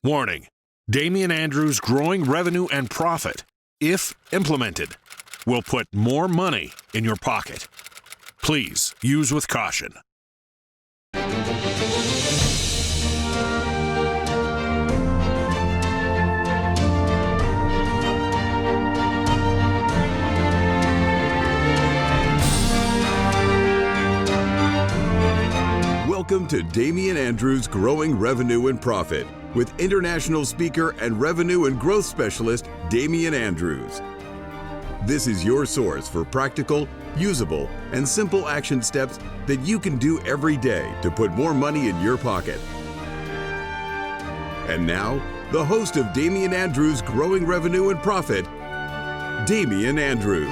Warning: Damian Andrews' growing revenue and profit, if implemented, will put more money in your pocket. Please use with caution. Welcome to Damian Andrews' Growing Revenue and Profit with international speaker and revenue and growth specialist, Damian Andrews. This is your source for practical, usable, and simple action steps that you can do every day to put more money in your pocket. And now, the host of Damian Andrews' Growing Revenue and Profit, Damian Andrews.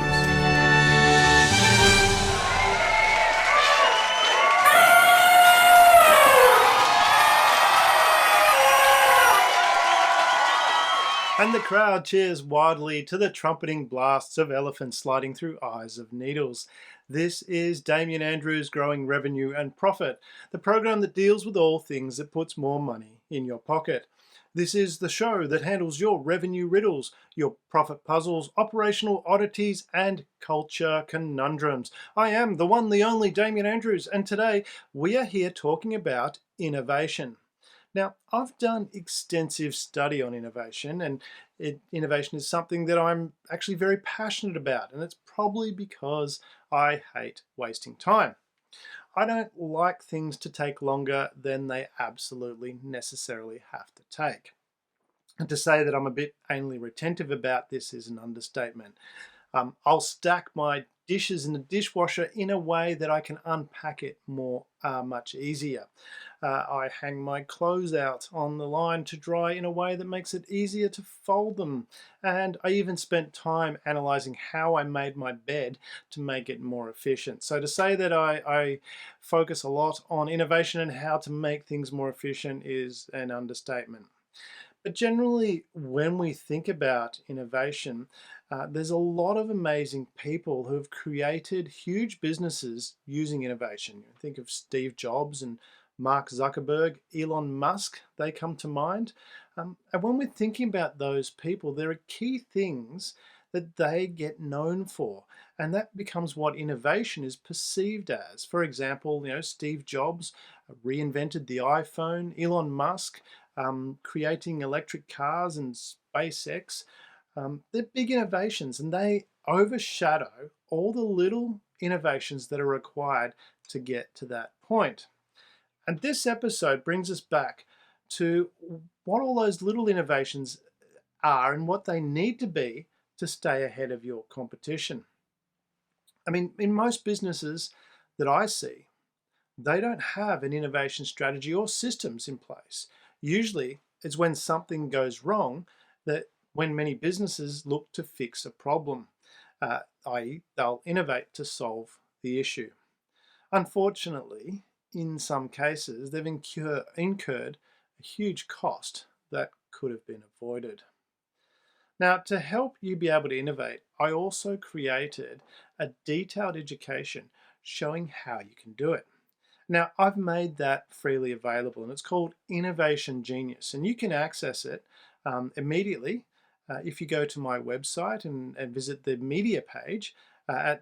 And the crowd cheers wildly to the trumpeting blasts of elephants sliding through eyes of needles. This is Damian Andrews' Growing Revenue and Profit, the program that deals with all things that puts more money in your pocket. This is the show that handles your revenue riddles, your profit puzzles, operational oddities, and culture conundrums. I am the one, the only Damian Andrews, and today we are here talking about innovation. Now, I've done extensive study on innovation, and innovation is something that I'm actually very passionate about, and it's probably because I hate wasting time. I don't like things to take longer than they absolutely necessarily have to take. And to say that I'm a bit anally retentive about this is an understatement. I'll stack my dishes in the dishwasher in a way that I can unpack it much easier. I hang my clothes out on the line to dry in a way that makes it easier to fold them. And I even spent time analyzing how I made my bed to make it more efficient. So to say that I focus a lot on innovation and how to make things more efficient is an understatement. But generally, when we think about innovation, there's a lot of amazing people who have created huge businesses using innovation. Think of Steve Jobs and Mark Zuckerberg, Elon Musk, they come to mind. And when we're thinking about those people, there are key things that they get known for. And that becomes what innovation is perceived as. For example, Steve Jobs reinvented the iPhone, Elon Musk creating electric cars and SpaceX. They're big innovations, and they overshadow all the little innovations that are required to get to that point. And this episode brings us back to what all those little innovations are and what they need to be to stay ahead of your competition. I mean, in most businesses that I see, they don't have an innovation strategy or systems in place. Usually, it's when something goes wrong that when many businesses look to fix a problem, i.e. they'll innovate to solve the issue. Unfortunately, in some cases, they've incurred a huge cost that could have been avoided. Now, to help you be able to innovate, I also created a detailed education showing how you can do it. Now, I've made that freely available, and it's called Innovation Genius, and you can access it immediately if you go to my website and visit the media page at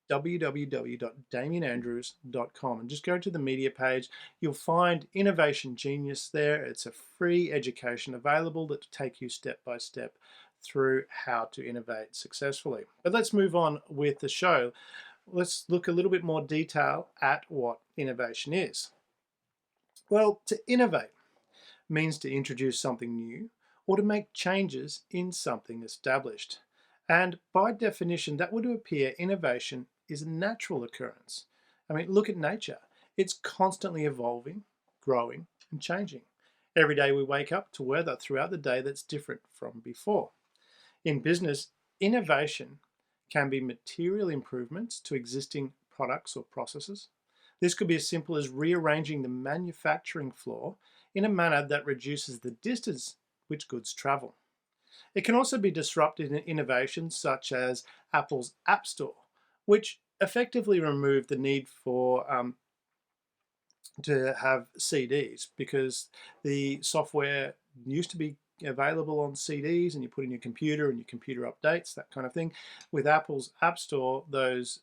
www.damianandrews.com, and just go to the media page. You'll find Innovation Genius there. It's a free education available that will take you step by step through how to innovate successfully. But let's move on with the show. Let's look a little bit more detail at what innovation is. Well, to innovate means to introduce something new or to make changes in something established. And by definition, that would appear innovation is a natural occurrence. I mean, look at nature. It's constantly evolving, growing, and changing. Every day we wake up to weather throughout the day that's different from before. In business, innovation can be material improvements to existing products or processes. This could be as simple as rearranging the manufacturing floor in a manner that reduces the distance which goods travel. It can also be disruptive innovations such as Apple's App Store, which effectively removed the need for to have CDs because the software used to be available on CDs, and you put in your computer and your computer updates, that kind of thing. With Apple's App Store, those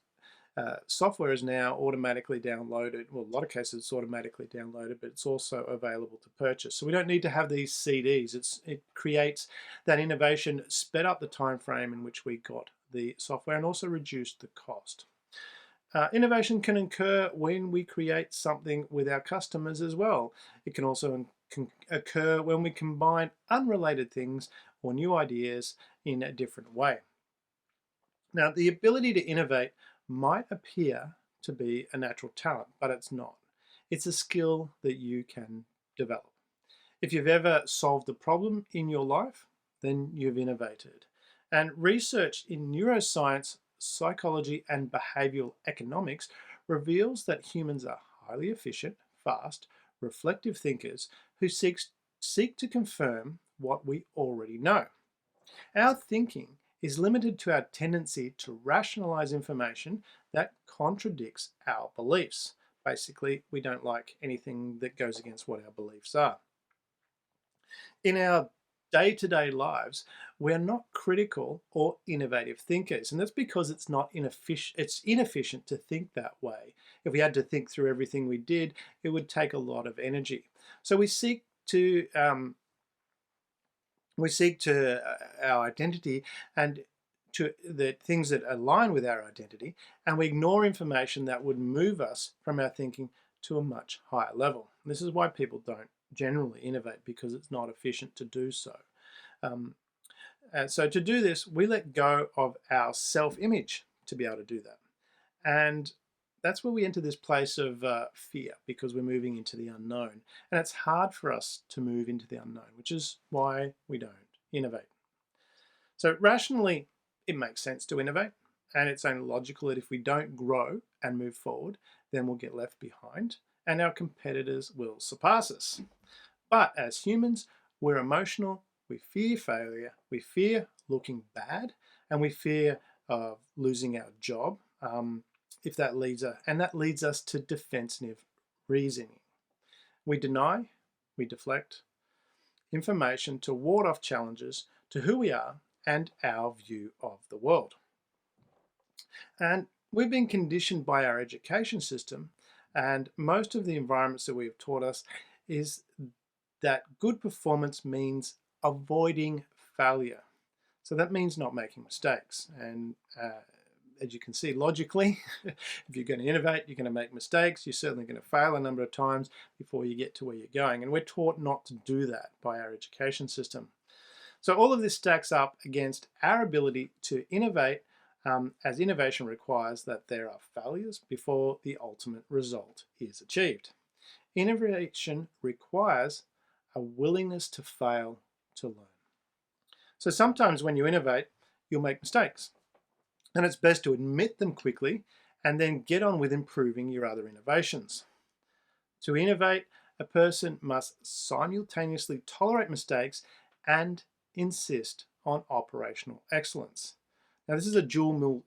software is now automatically downloaded. Well, a lot of cases it's automatically downloaded, but it's also available to purchase. So we don't need to have these CDs. It creates that innovation, sped up the time frame in which we got the software, and also reduced the cost. Innovation can occur when we create something with our customers as well. It can also occur when we combine unrelated things or new ideas in a different way. Now, the ability to innovate might appear to be a natural talent, but it's not. It's a skill that you can develop. If you've ever solved a problem in your life, then you've innovated. And research in neuroscience, psychology, and behavioral economics reveals that humans are highly efficient, fast, reflective thinkers who seek to confirm what we already know. Our thinking is limited to our tendency to rationalize information that contradicts our beliefs. Basically, we don't like anything that goes against what our beliefs are. In our day-to-day lives, we're not critical or innovative thinkers, and that's because it's inefficient to think that way. If we had to think through everything we did, it would take a lot of energy. So we seek to our identity and to the things that align with our identity, and we ignore information that would move us from our thinking to a much higher level. This is why people don't generally innovate, because it's not efficient to do so. And so to do this, we let go of our self-image to be able to do that. And that's where we enter this place of fear, because we're moving into the unknown. And it's hard for us to move into the unknown, which is why we don't innovate. So rationally, it makes sense to innovate, and it's only logical that if we don't grow and move forward, then we'll get left behind and our competitors will surpass us. But as humans, we're emotional, we fear failure, we fear looking bad, and we fear of losing our job. That leads us to defensive reasoning. We deny, we deflect information to ward off challenges to who we are and our view of the world. And we've been conditioned by our education system, and most of the environments that we've taught us is that good performance means avoiding failure. So that means not making mistakes. And as you can see, logically, if you're going to innovate, you're going to make mistakes. You're certainly going to fail a number of times before you get to where you're going. And we're taught not to do that by our education system. So all of this stacks up against our ability to innovate, as innovation requires that there are failures before the ultimate result is achieved. Innovation requires a willingness to fail to learn. So sometimes when you innovate, you'll make mistakes. And it's best to admit them quickly and then get on with improving your other innovations. To innovate, a person must simultaneously tolerate mistakes and insist on operational excellence. Now, this is a dual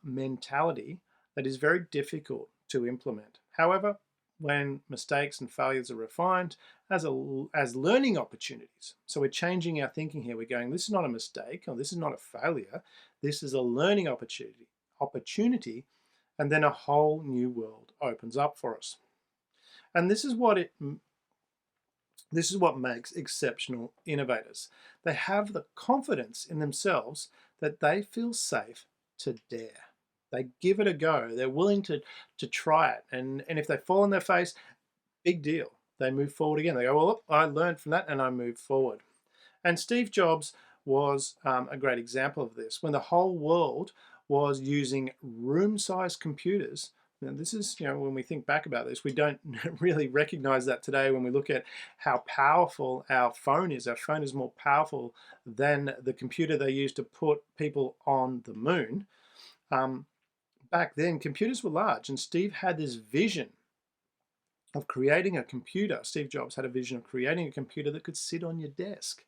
mentality that is very difficult to implement. However, when mistakes and failures are refined as learning opportunities. So we're changing our thinking here. We're going, this is not a mistake, or this is not a failure. This is a learning opportunity, and then a whole new world opens up for us. And this is what makes exceptional innovators. They have the confidence in themselves that they feel safe to dare. They give it a go. They're willing to try it. And if they fall on their face, big deal. They move forward again. They go, well, look, I learned from that and I moved forward. And Steve Jobs was a great example of this. When the whole world was using room-sized computers, and this is, when we think back about this, we don't really recognize that today when we look at how powerful our phone is. Our phone is more powerful than the computer they used to put people on the moon. Back then, computers were large, and Steve had this vision of creating a computer. Steve Jobs had a vision of creating a computer that could sit on your desk.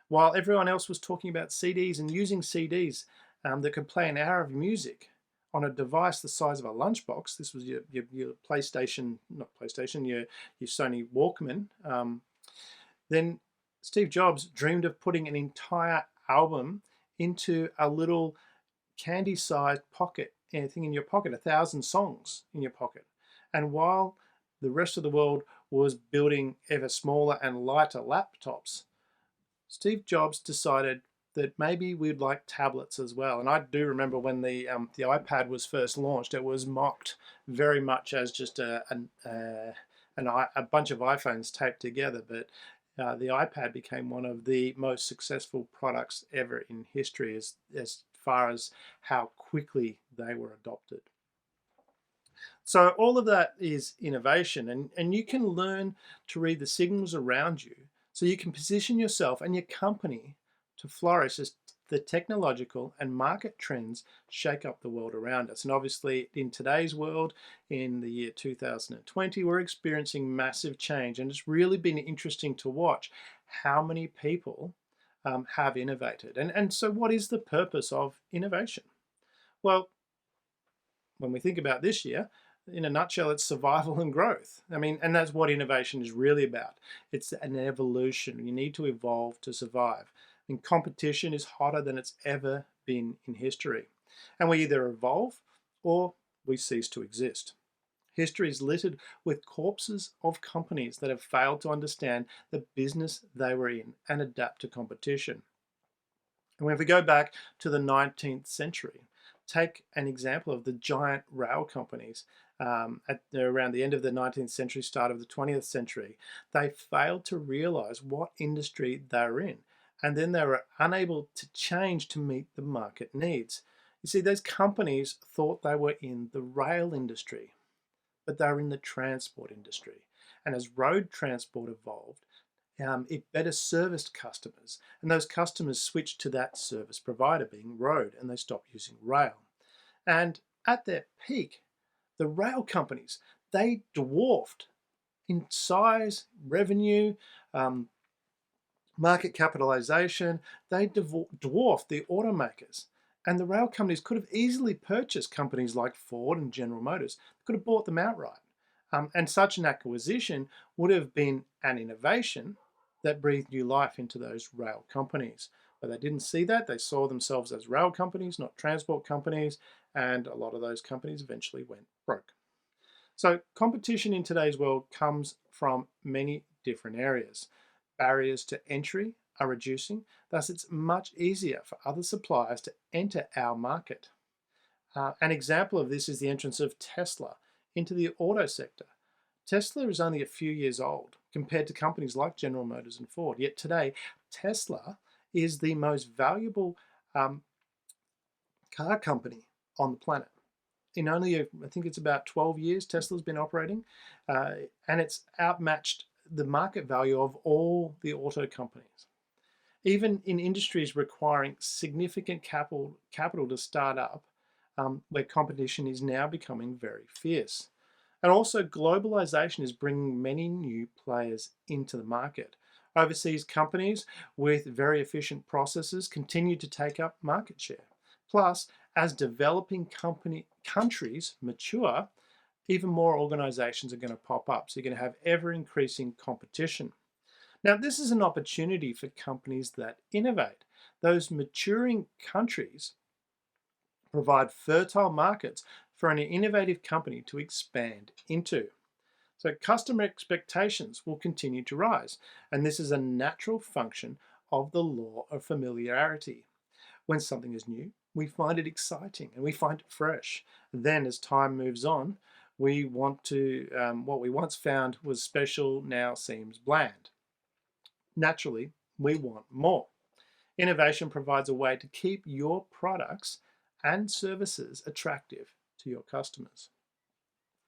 While everyone else was talking about CDs and using CDs that could play an hour of music, on a device the size of a lunchbox. This was your PlayStation, not PlayStation, your Sony Walkman. Then Steve Jobs dreamed of putting an entire album into a little candy-sized pocket, anything in your pocket, 1,000 songs in your pocket. And while the rest of the world was building ever smaller and lighter laptops, Steve Jobs decided that maybe we'd like tablets as well. And I do remember when the iPad was first launched, it was mocked very much as just a bunch of iPhones taped together. But the iPad became one of the most successful products ever in history as far as how quickly they were adopted. So all of that is innovation, and you can learn to read the signals around you so you can position yourself and your company to flourish as the technological and market trends shake up the world around us. And obviously in today's world, in the year 2020, we're experiencing massive change, and it's really been interesting to watch how many people have innovated. And so what is the purpose of innovation? Well, when we think about this year, in a nutshell, it's survival and growth. I mean, and that's what innovation is really about. It's an evolution. You need to evolve to survive. And competition is hotter than it's ever been in history. And we either evolve or we cease to exist. History is littered with corpses of companies that have failed to understand the business they were in and adapt to competition. And if we go back to the 19th century, take an example of the giant rail companies around the end of the 19th century, start of the 20th century. They failed to realize what industry they're in, and then they were unable to change to meet the market needs. You see, those companies thought they were in the rail industry, but they were in the transport industry. And as road transport evolved, it better serviced customers, and those customers switched to that service provider, being road, and they stopped using rail. And at their peak, the rail companies, they dwarfed in size, revenue, market capitalization. They dwarfed the automakers. And the rail companies could have easily purchased companies like Ford and General Motors. They could have bought them outright. And such an acquisition would have been an innovation that breathed new life into those rail companies. But they didn't see that. They saw themselves as rail companies, not transport companies, and a lot of those companies eventually went broke. So competition in today's world comes from many different areas. Barriers to entry are reducing, thus it's much easier for other suppliers to enter our market. An example of this is the entrance of Tesla into the auto sector. Tesla is only a few years old compared to companies like General Motors and Ford, yet today Tesla is the most valuable car company on the planet. In only, I think it's about 12 years Tesla's been operating, and it's outmatched the market value of all the auto companies. Even in industries requiring significant capital to start up, where competition is now becoming very fierce. And also globalization is bringing many new players into the market. Overseas companies with very efficient processes continue to take up market share. Plus, as developing countries mature, even more organizations are going to pop up. So you're going to have ever increasing competition. Now, this is an opportunity for companies that innovate. Those maturing countries provide fertile markets for an innovative company to expand into. So customer expectations will continue to rise, and this is a natural function of the law of familiarity. When something is new, we find it exciting and we find it fresh. Then as time moves on, we want to, what we once found was special now seems bland. Naturally, we want more. Innovation provides a way to keep your products and services attractive to your customers.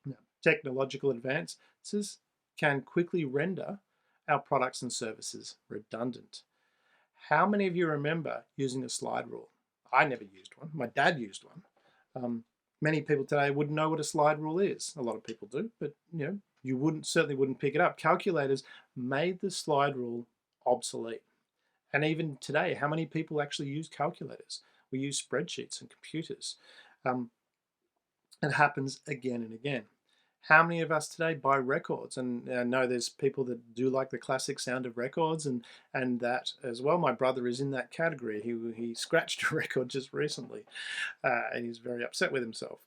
Now, technological advances can quickly render our products and services redundant. How many of you remember using a slide rule? I never used one. My dad used one. Many people today wouldn't know what a slide rule is. A lot of people do, but you certainly wouldn't pick it up. Calculators made the slide rule obsolete. And even today, how many people actually use calculators? We use spreadsheets and computers. It happens again and again. How many of us today buy records? And I know there's people that do like the classic sound of records, and that as well. My brother is in that category. He scratched a record just recently, and he's very upset with himself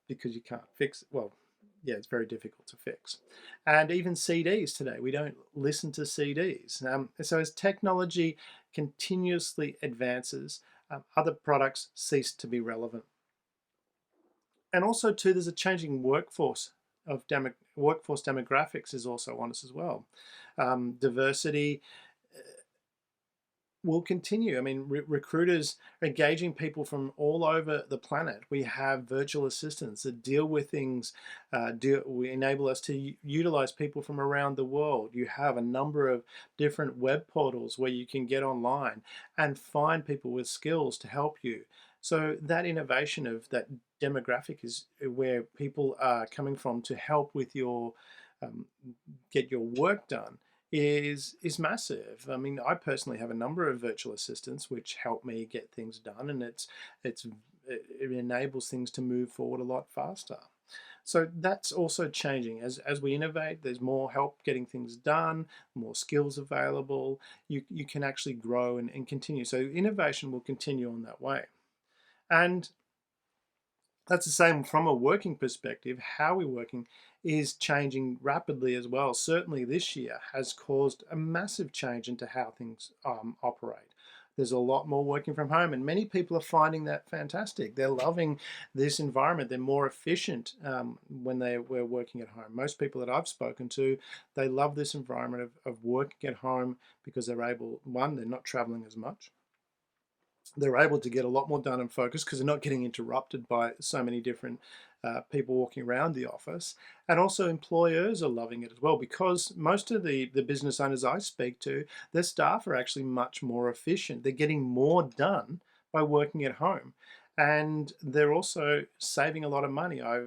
because you can't fix it. Well, yeah, it's very difficult to fix. And even CDs today, we don't listen to CDs. So as technology continuously advances, other products cease to be relevant. And also too, there's a changing workforce workforce demographics is also on us as well. Diversity will continue. I mean, recruiters are engaging people from all over the planet. We have virtual assistants that deal with things, we enable us to utilize people from around the world. You have a number of different web portals where you can get online and find people with skills to help you. So that innovation of that demographic is where people are coming from to help with your get your work done is massive. I mean, I personally have a number of virtual assistants which help me get things done, and it enables things to move forward a lot faster. So that's also changing as we innovate. There's more help getting things done, more skills available. You can actually grow and continue. So innovation will continue on that way. And that's the same from a working perspective. How we're working is changing rapidly as well. Certainly this year has caused a massive change into how things operate. There's a lot more working from home, and many people are finding that fantastic. They're loving this environment. They're more efficient when they were working at home. Most people that I've spoken to, they love this environment of working at home because they're able, one, they're not traveling as much. They're able to get a lot more done and focus because they're not getting interrupted by so many different people walking around the office. And also employers are loving it as well, because most of the business owners I speak to, their staff are actually much more efficient. They're getting more done by working at home. And they're also saving a lot of money. I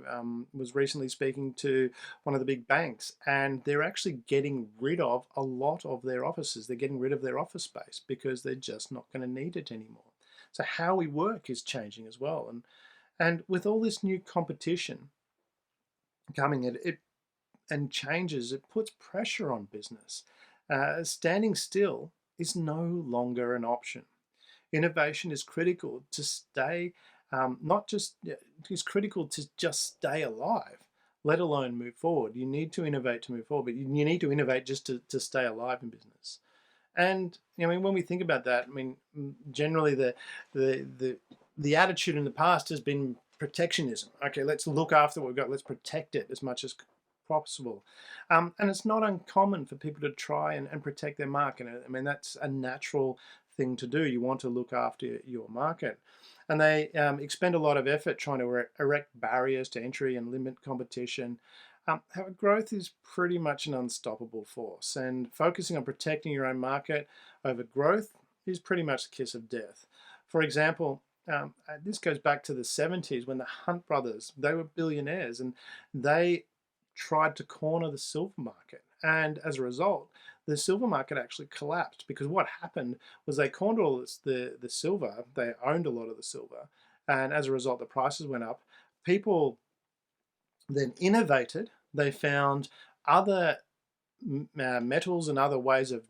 was recently speaking to one of the big banks, and they're actually getting rid of a lot of their offices. They're getting rid of their office space because they're just not going to need it anymore. So how we work is changing as well. And with all this new competition coming, it and changes, it puts pressure on business. Standing still is no longer an option. Innovation is critical to stay, not just, it's critical to just stay alive, let alone move forward. You need to innovate to move forward, but you need to innovate just to stay alive in business. And I mean, when we think about that, I mean, generally the attitude in the past has been protectionism. Okay, let's look after what we've got. Let's protect it as much as possible. And it's not uncommon for people to try and protect their market. I mean, that's a natural thing to do. You want to look after your market. And they expend a lot of effort trying to erect barriers to entry and limit competition. However, growth is pretty much an unstoppable force, and focusing on protecting your own market over growth is pretty much the kiss of death. For example, this goes back to the 70s when the Hunt brothers, they were billionaires, and they tried to corner the silver market. And as a result, the silver market actually collapsed, because what happened was they cornered all the silver, they owned a lot of the silver, and as a result, the prices went up. People then innovated. They found other metals and other ways of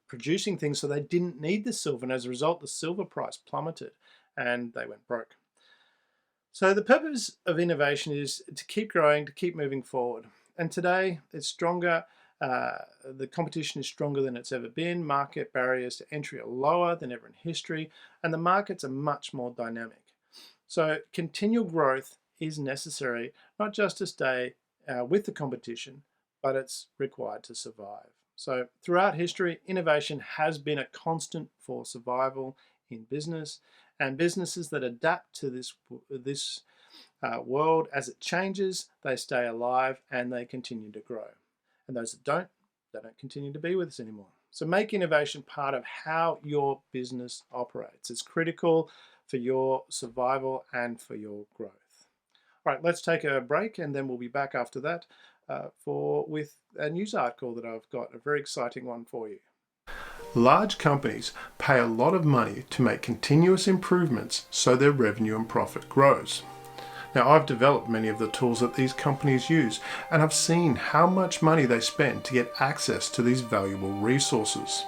producing things, so they didn't need the silver, and as a result the silver price plummeted and they went broke. So the purpose of innovation is to keep growing, to keep moving forward, and today it's stronger. The competition is stronger than it's ever been. Market barriers to entry are lower than ever in history, and the markets are much more dynamic. So continual growth is necessary, not just to stay with the competition, but it's required to survive. So throughout history, innovation has been a constant for survival in business, and businesses that adapt to this world as it changes, they stay alive and they continue to grow. And those that don't, they don't continue to be with us anymore. So make innovation part of how your business operates. It's critical for your survival and for your growth. All right, let's take a break, and then we'll be back after that with a news article that I've got, a very exciting one for you. Large companies pay a lot of money to make continuous improvements so their revenue and profit grows. Now, I've developed many of the tools that these companies use, and I've seen how much money they spend to get access to these valuable resources.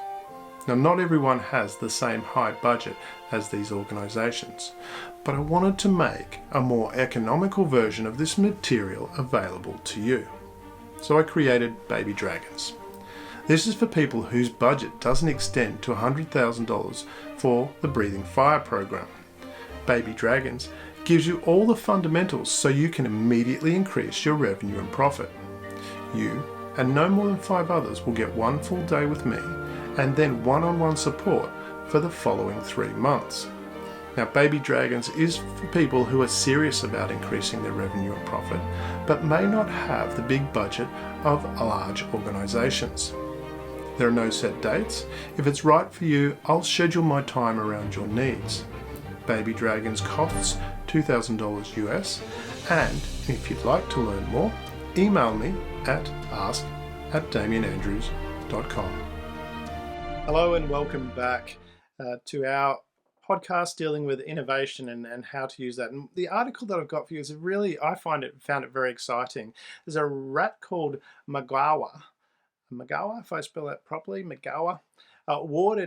Now, not everyone has the same high budget as these organisations, but I wanted to make a more economical version of this material available to you. So I created Baby Dragons. This is for people whose budget doesn't extend to $100,000 for the Breathing Fire program. Baby Dragons gives you all the fundamentals so you can immediately increase your revenue and profit. You and no more than 5 others will get 1 full day with me and then one-on-one support for the following 3 months. Now, Baby Dragons is for people who are serious about increasing their revenue and profit, but may not have the big budget of large organisations. There are no set dates. If it's right for you, I'll schedule my time around your needs. Baby Dragons costs $2,000 US, and if you'd like to learn more, email me at ask@damianandrews.com. Hello and welcome back to our podcast dealing with innovation and how to use that. And the article that I've got for you is I found it very exciting. There's a rat called Magawa, if I spell that properly, Magawa,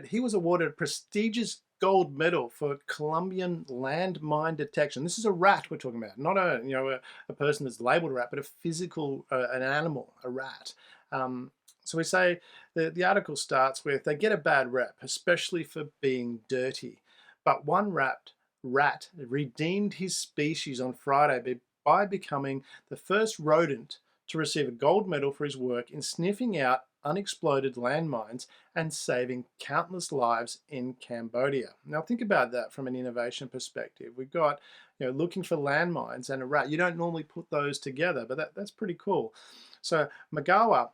he was awarded a prestigious gold medal for Colombian landmine detection. This is a rat we're talking about, not a person that's labeled a rat, but a physical, an animal, a rat. So we say the article starts with, they get a bad rep, especially for being dirty. But one rat redeemed his species on Friday by becoming the first rodent to receive a gold medal for his work in sniffing out unexploded landmines and saving countless lives in Cambodia. Now think about that from an innovation perspective. We've got, looking for landmines and a rat. You don't normally put those together, but that's pretty cool. So Magawa,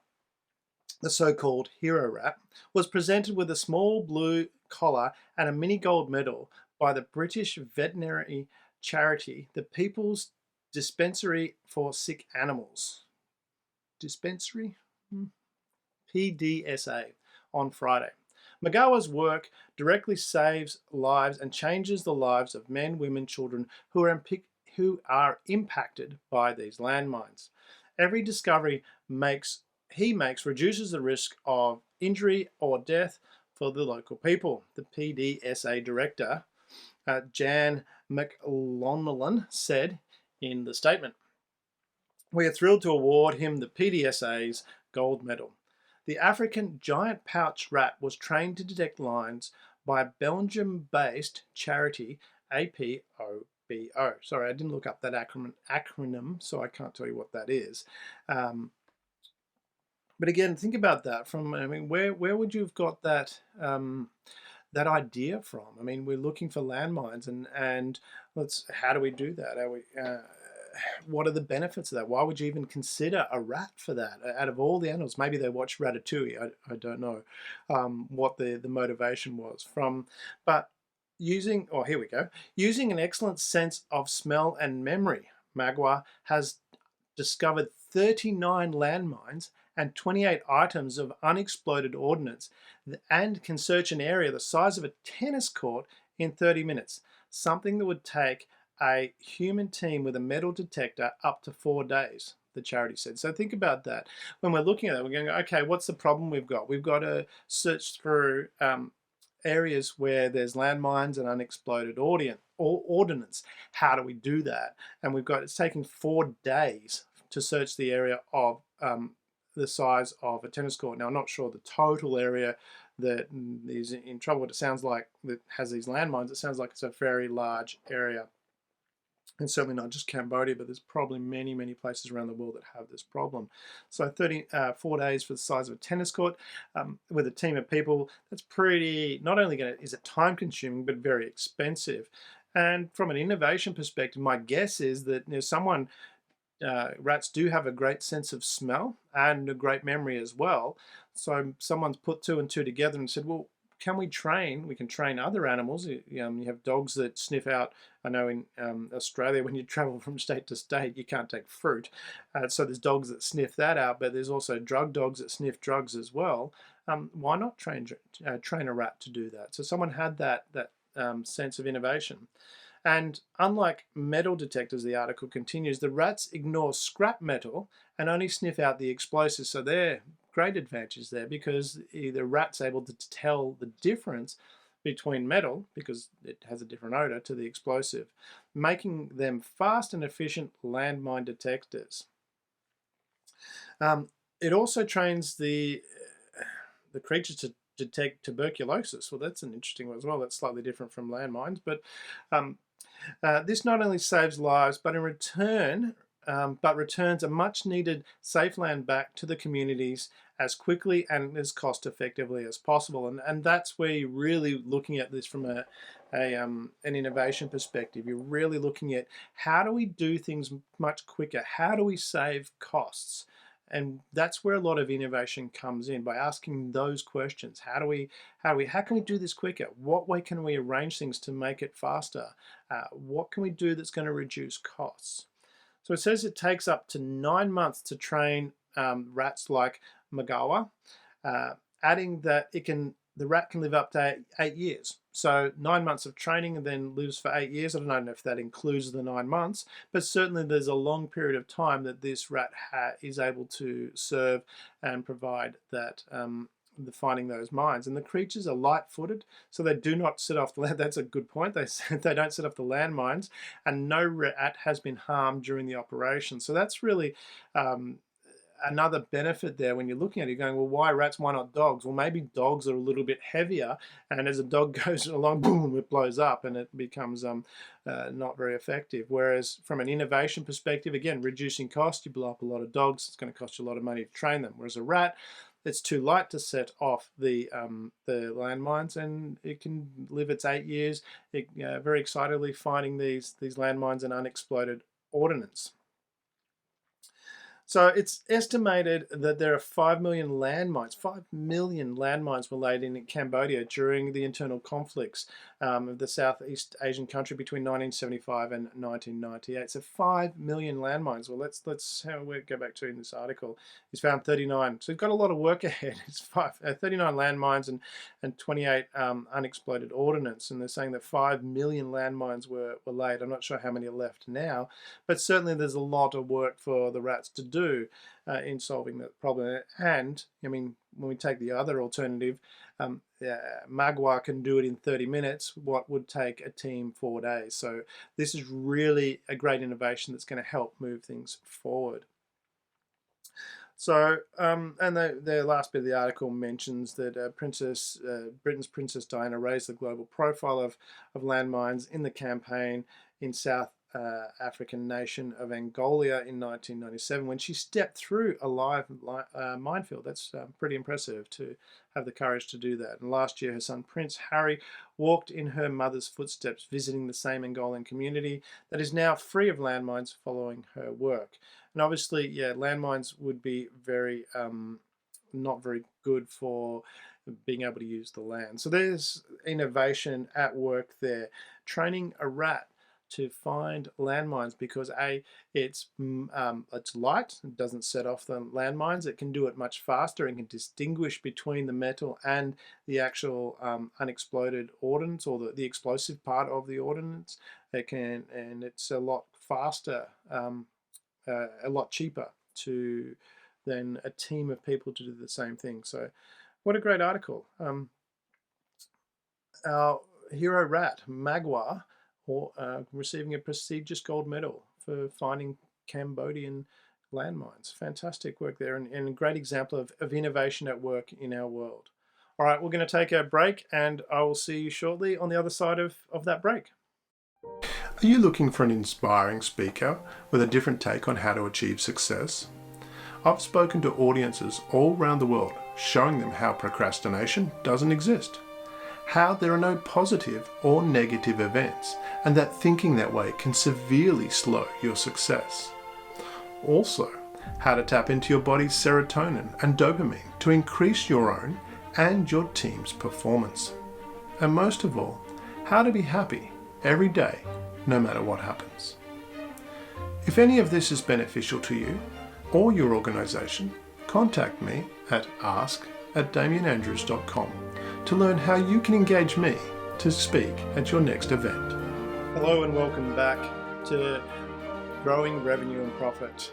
the so-called hero rat, was presented with a small blue collar and a mini gold medal by the British veterinary charity, the People's Dispensary for Sick Animals. Dispensary? PDSA on Friday. Magawa's work directly saves lives and changes the lives of men, women, children who are impacted by these landmines. Every discovery he makes reduces the risk of injury or death for the local people. The PDSA director, Jan McLonnellan, said in the statement, "We are thrilled to award him the PDSA's gold medal. The African giant pouch rat was trained to detect lines by Belgium-based charity APOBO. Sorry, I didn't look up that acronym, so I can't tell you what that is. But again, think about that. Where would you have got that that idea from? I mean, we're looking for landmines, and how do we do that? What are the benefits of that? Why would you even consider a rat for that? Out of all the animals, maybe they watched Ratatouille. I don't know what the motivation was from, but using an excellent sense of smell and memory, Magawa has discovered 39 landmines and 28 items of unexploded ordnance, and can search an area the size of a tennis court in 30 minutes, something that would take a human team with a metal detector up to 4 days, the charity said. So think about that. When we're looking at that, we're going, okay, what's the problem we've got? We've got to search through areas where there's landmines and unexploded ordnance. How do we do that? And it's taking 4 days to search the area of the size of a tennis court. Now, I'm not sure the total area that is in trouble, but it sounds like that has these landmines. It sounds like it's a very large area. And certainly not just Cambodia, but there's probably many, many places around the world that have this problem. So 4 days for the size of a tennis court with a team of people, that's pretty, not only is it time consuming, but very expensive. And from an innovation perspective, my guess is that rats do have a great sense of smell and a great memory as well. So someone's put 2 and 2 together and said, well, we can train other animals. You have dogs that sniff out. I know in Australia, when you travel from state to state, you can't take fruit. So there's dogs that sniff that out, but there's also drug dogs that sniff drugs as well. Why not train a rat to do that? So someone had that sense of innovation. And unlike metal detectors, the article continues, the rats ignore scrap metal and only sniff out the explosives. So they're great advantage there, because the rat's able to tell the difference between metal, because it has a different odor, to the explosive, making them fast and efficient landmine detectors. It also trains the creatures to detect tuberculosis. Well, that's an interesting one as well. That's slightly different from landmines, but this not only saves lives, but in return, returns a much-needed safe land back to the communities as quickly and as cost-effectively as possible. And that's where you're really looking at this from an innovation perspective. You're really looking at, how do we do things much quicker? How do we save costs? And that's where a lot of innovation comes in, by asking those questions. How can we do this quicker? What way can we arrange things to make it faster? What can we do that's going to reduce costs? So it says it takes up to 9 months to train rats like Magawa, adding that the rat can live up to 8 years. So 9 months of training and then lives for 8 years. I don't know if that includes the 9 months, but certainly there's a long period of time that this rat is able to serve and provide that finding those mines. And the creatures are light-footed, so they do not set off the land. That's a good point. They don't set off the landmines, and no rat has been harmed during the operation. So that's really another benefit there. When you're looking at it, you're going, well, why rats, why not dogs? Well, maybe dogs are a little bit heavier, and as a dog goes along, boom, it blows up and it becomes not very effective. Whereas from an innovation perspective, again, reducing cost, you blow up a lot of dogs, it's going to cost you a lot of money to train them. Whereas a rat, it's too light to set off the landmines, and it can live its 8 years very excitedly finding these landmines and unexploded ordnance. So it's estimated that there are 5 million landmines. 5 million landmines were laid in Cambodia during the internal conflicts of the Southeast Asian country between 1975 and 1998. So 5 million landmines. Well, let's go back to in this article. He's found 39. So he's got a lot of work ahead. It's 39 landmines and 28 unexploded ordnance. And they're saying that 5 million landmines were laid. I'm not sure how many are left now, but certainly there's a lot of work for the rats to do in solving that problem. And I mean, when we take the other alternative, Magawa can do it in 30 minutes, what would take a team 4 days. So this is really a great innovation that's going to help move things forward. So, and the last bit of the article mentions that Britain's Princess Diana raised the global profile of landmines in the campaign in South African nation of Angola in 1997, when she stepped through a live minefield. That's pretty impressive to have the courage to do that. And last year, her son Prince Harry walked in her mother's footsteps, visiting the same Angolan community that is now free of landmines following her work. And obviously, yeah, landmines would be very not very good for being able to use the land. So there's innovation at work there. Training a rat to find landmines, because it's light, it doesn't set off the landmines, it can do it much faster and can distinguish between the metal and the actual unexploded ordnance, or the explosive part of the ordnance. And it's a lot faster, a lot cheaper than a team of people to do the same thing. So what a great article. Our hero rat, Magawa, receiving a prestigious gold medal for finding Cambodian landmines. Fantastic work there, and a great example of innovation at work in our world. All right, we're going to take a break, and I will see you shortly on the other side of that break. Are you looking for an inspiring speaker with a different take on how to achieve success? I've spoken to audiences all around the world, showing them how procrastination doesn't exist, how there are no positive or negative events, and that thinking that way can severely slow your success. Also, how to tap into your body's serotonin and dopamine to increase your own and your team's performance. And most of all, how to be happy every day, no matter what happens. If any of this is beneficial to you or your organization, contact me at ask@damianandrews.com to learn how you can engage me to speak at your next event. Hello and welcome back to Growing Revenue and Profit.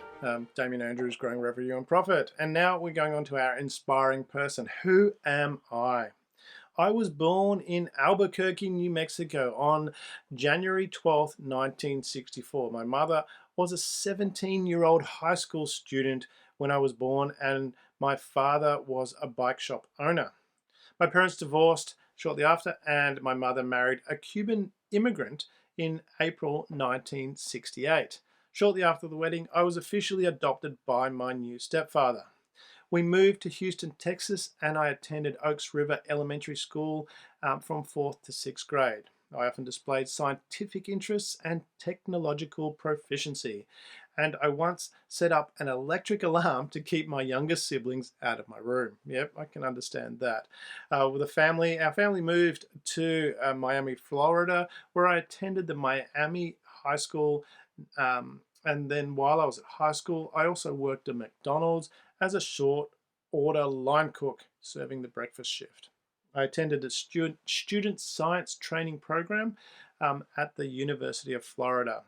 Damien Andrews, Growing Revenue and Profit. And now we're going on to our inspiring person. Who am I? I was born in Albuquerque, New Mexico on January 12th, 1964. My mother was a 17-year-old high school student when I was born, and my father was a bike shop owner. My parents divorced shortly after, and my mother married a Cuban immigrant in April 1968. Shortly after the wedding, I was officially adopted by my new stepfather. We moved to Houston, Texas, and I attended Oaks River Elementary School from 4th to 6th grade. I often displayed scientific interests and technological proficiency, and I once set up an electric alarm to keep my younger siblings out of my room. Yep, I can understand that. With our family moved to Miami, Florida, where I attended the Miami High School. And then while I was at high school, I also worked at McDonald's as a short order line cook serving the breakfast shift. I attended a student science training program at the University of Florida.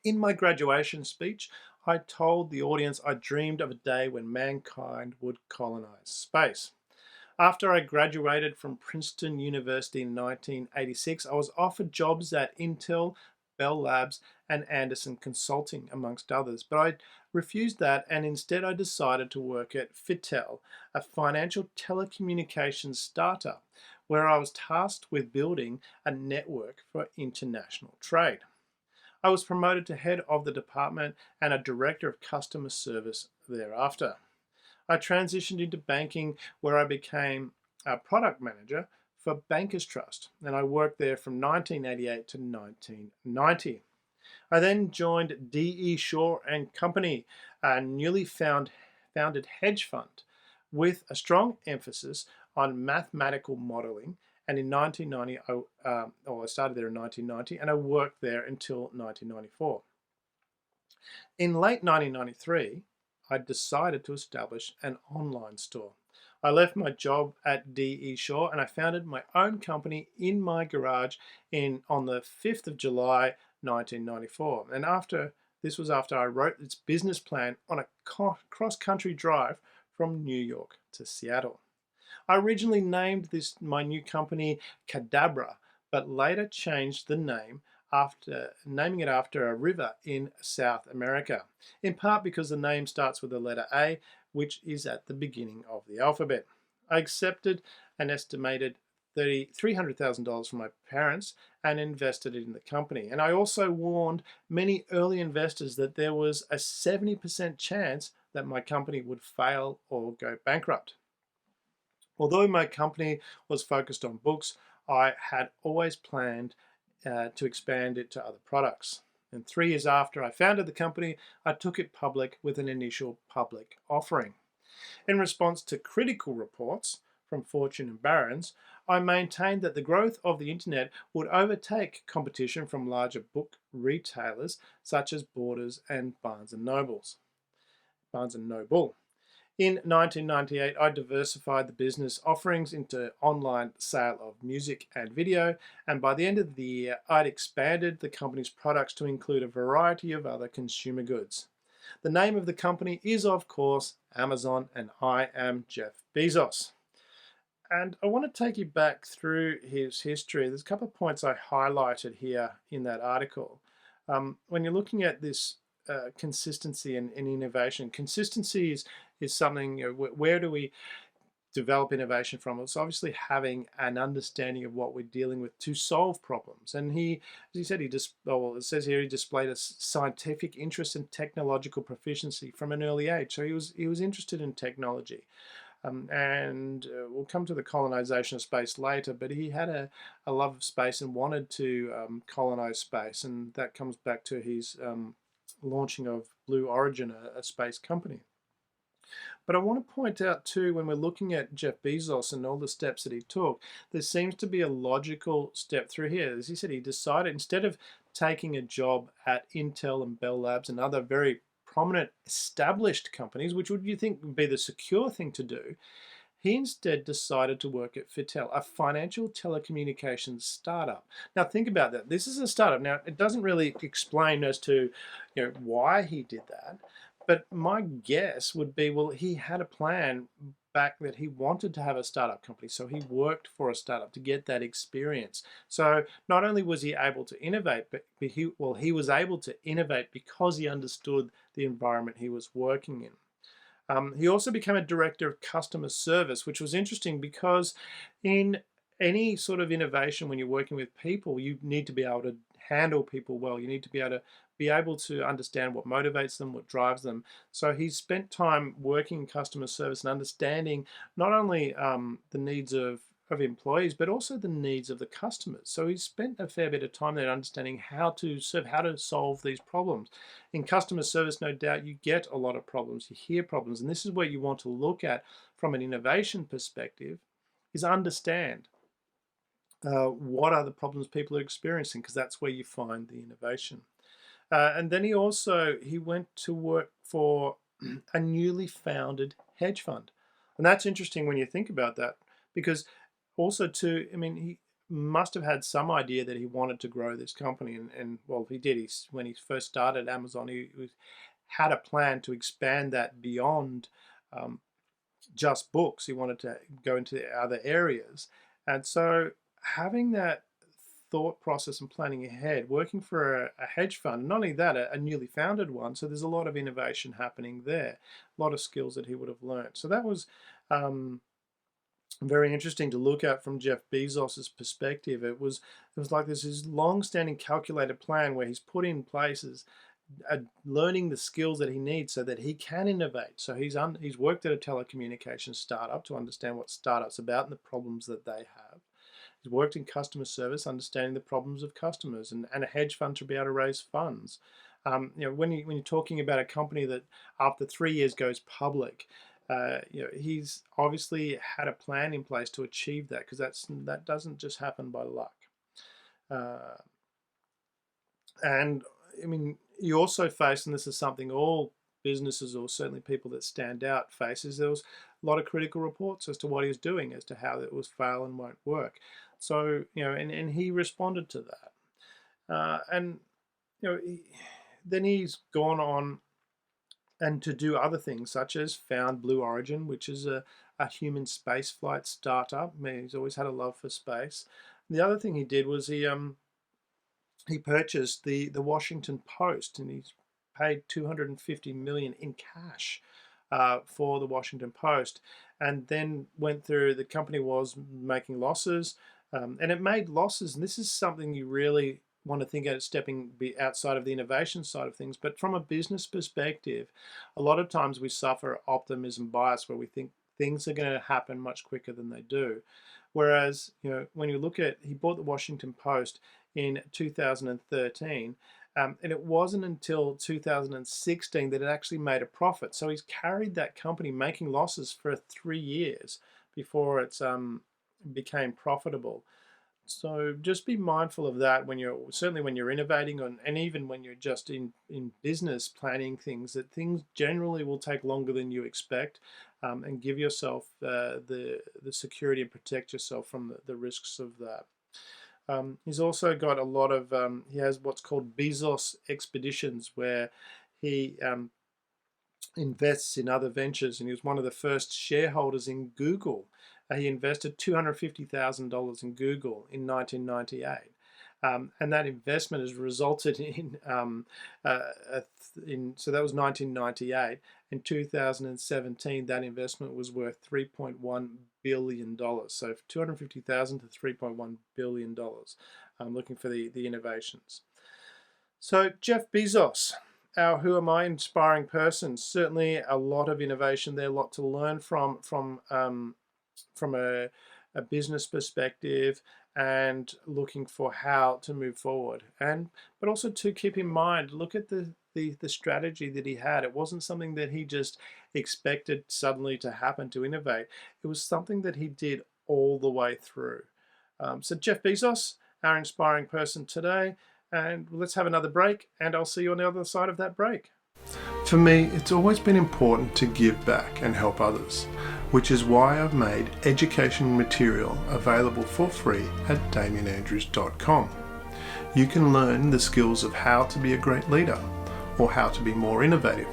In my graduation speech, I told the audience I dreamed of a day when mankind would colonize space. After I graduated from Princeton University in 1986, I was offered jobs at Intel, Bell Labs, and Anderson Consulting, amongst others. But I refused that, and instead I decided to work at Fitel, a financial telecommunications startup, where I was tasked with building a network for international trade. I was promoted to head of the department and a director of customer service thereafter. I transitioned into banking, where I became a product manager for Bankers Trust, and I worked there from 1988 to 1990. I then joined D.E. Shaw and Company, a newly founded hedge fund with a strong emphasis on mathematical modeling. And in 1990, I started there in 1990, and I worked there until 1994. In late 1993, I decided to establish an online store. I left my job at D.E. Shaw and I founded my own company in my garage on the 5th of July 1994. And this was after I wrote its business plan on a cross-country drive from New York to Seattle. I originally named my new company Cadabra, but later changed the name after naming it after a river in South America, in part because the name starts with the letter A, which is at the beginning of the alphabet. I accepted an estimated $300,000 from my parents and invested it in the company. And I also warned many early investors that there was a 70% chance that my company would fail or go bankrupt. Although my company was focused on books, I had always planned to expand it to other products. And 3 years after I founded the company, I took it public with an initial public offering. In response to critical reports from Fortune and Barron's, I maintained that the growth of the internet would overtake competition from larger book retailers such as Borders and Barnes & Noble. In 1998, I diversified the business offerings into online sale of music and video, and by the end of the year, I'd expanded the company's products to include a variety of other consumer goods. The name of the company is, of course, Amazon, and I am Jeff Bezos. And I want to take you back through his history. There's a couple of points I highlighted here in that article. When you're looking at this consistency and innovation, consistency is something, where do we develop innovation from? It's obviously having an understanding of what we're dealing with to solve problems. And he, as he said, it says here, he displayed a scientific interest in technological proficiency from an early age. So he was interested in technology. And we'll come to the colonization of space later, but he had a love of space and wanted to colonize space. And that comes back to his launching of Blue Origin, a space company. But I want to point out too, when we're looking at Jeff Bezos and all the steps that he took, there seems to be a logical step through here. As he said, he decided, instead of taking a job at Intel and Bell Labs and other very prominent established companies, which would you think would be the secure thing to do, he instead decided to work at Fitel, a financial telecommunications startup. Now think about that. This is a startup. Now it doesn't really explain as to, why he did that, but my guess would be, well, he had a plan back that he wanted to have a startup company, so he worked for a startup to get that experience. So not only was he able to innovate, but he was able to innovate because he understood the environment he was working in. He also became a director of customer service, which was interesting because in any sort of innovation, when you're working with people, you need to be able to handle people well. You need to be able to understand what motivates them, what drives them. So he spent time working in customer service and understanding not only the needs of employees, but also the needs of the customers. So he spent a fair bit of time there understanding how to solve these problems. In customer service, no doubt, you get a lot of problems, you hear problems, and this is where you want to look at from an innovation perspective, is understand what are the problems people are experiencing, because that's where you find the innovation. And then he went to work for a newly founded hedge fund. And that's interesting when you think about that, because also too, I mean, he must have had some idea that he wanted to grow this company. And well, he did. When he first started Amazon, he had a plan to expand that beyond just books. He wanted to go into other areas. And so having that thought process and planning ahead, working for a hedge fund, not only that, a newly founded one, so there's a lot of innovation happening there, a lot of skills that he would have learned. So that was very interesting to look at from Jeff Bezos's perspective. It was like there's his long-standing calculated plan where he's put in places learning the skills that he needs so that he can innovate. So he's worked at a telecommunications startup to understand what startups about and the problems that they have. He's worked in customer service, understanding the problems of customers, and a hedge fund to be able to raise funds. When you're talking about a company that after 3 years goes public, he's obviously had a plan in place to achieve that, because that doesn't just happen by luck. And I mean, you also face, and this is something all businesses, or certainly people that stand out, faces, there was a lot of critical reports as to what he was doing, as to how it was fail and won't work. So and he responded to that, and then he's gone on and to do other things, such as found Blue Origin, which is a human spaceflight startup. I mean, he's always had a love for space. And the other thing he did was he purchased the Washington Post, and he's paid $250 million in cash for the Washington Post, and then went through. The company was making losses, and it made losses. And this is something you really want to think about, be outside of the innovation side of things. But from a business perspective, a lot of times we suffer optimism bias, where we think things are going to happen much quicker than they do. Whereas, when you look at, he bought the Washington Post in 2013, and it wasn't until 2016 that it actually made a profit. So he's carried that company making losses for 3 years before it became profitable. So just be mindful of that when you're innovating, and even when you're just in business planning things, that things generally will take longer than you expect, and give yourself the security and protect yourself from the risks of that. He's also got a lot of, he has what's called Bezos Expeditions, where he invests in other ventures, and he was one of the first shareholders in Google. He invested $250,000 in Google in 1998. And that investment has resulted in, so that was 1998. In 2017, that investment was worth $3.1 billion. So 250,000 to $3.1 billion. Looking for the innovations. So Jeff Bezos, our Who Am I inspiring person, certainly a lot of innovation there, a lot to learn from a business perspective, and looking for how to move forward. But also to keep in mind, look at the strategy that he had. It wasn't something that he just expected suddenly to happen to innovate. It was something that he did all the way through. So Jeff Bezos, our inspiring person today, and let's have another break, and I'll see you on the other side of that break. For me, it's always been important to give back and help others, which is why I've made education material available for free at damianandrews.com. You can learn the skills of how to be a great leader, or how to be more innovative,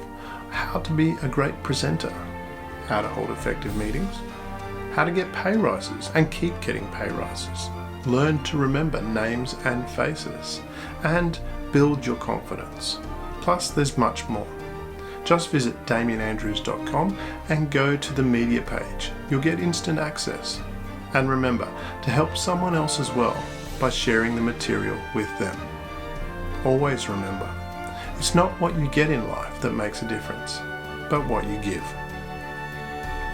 how to be a great presenter, how to hold effective meetings, how to get pay rises and keep getting pay rises, learn to remember names and faces, and build your confidence. Plus, there's much more. Just visit damianandrews.com and go to the media page. You'll get instant access. And remember to help someone else as well by sharing the material with them. Always remember, it's not what you get in life that makes a difference, but what you give.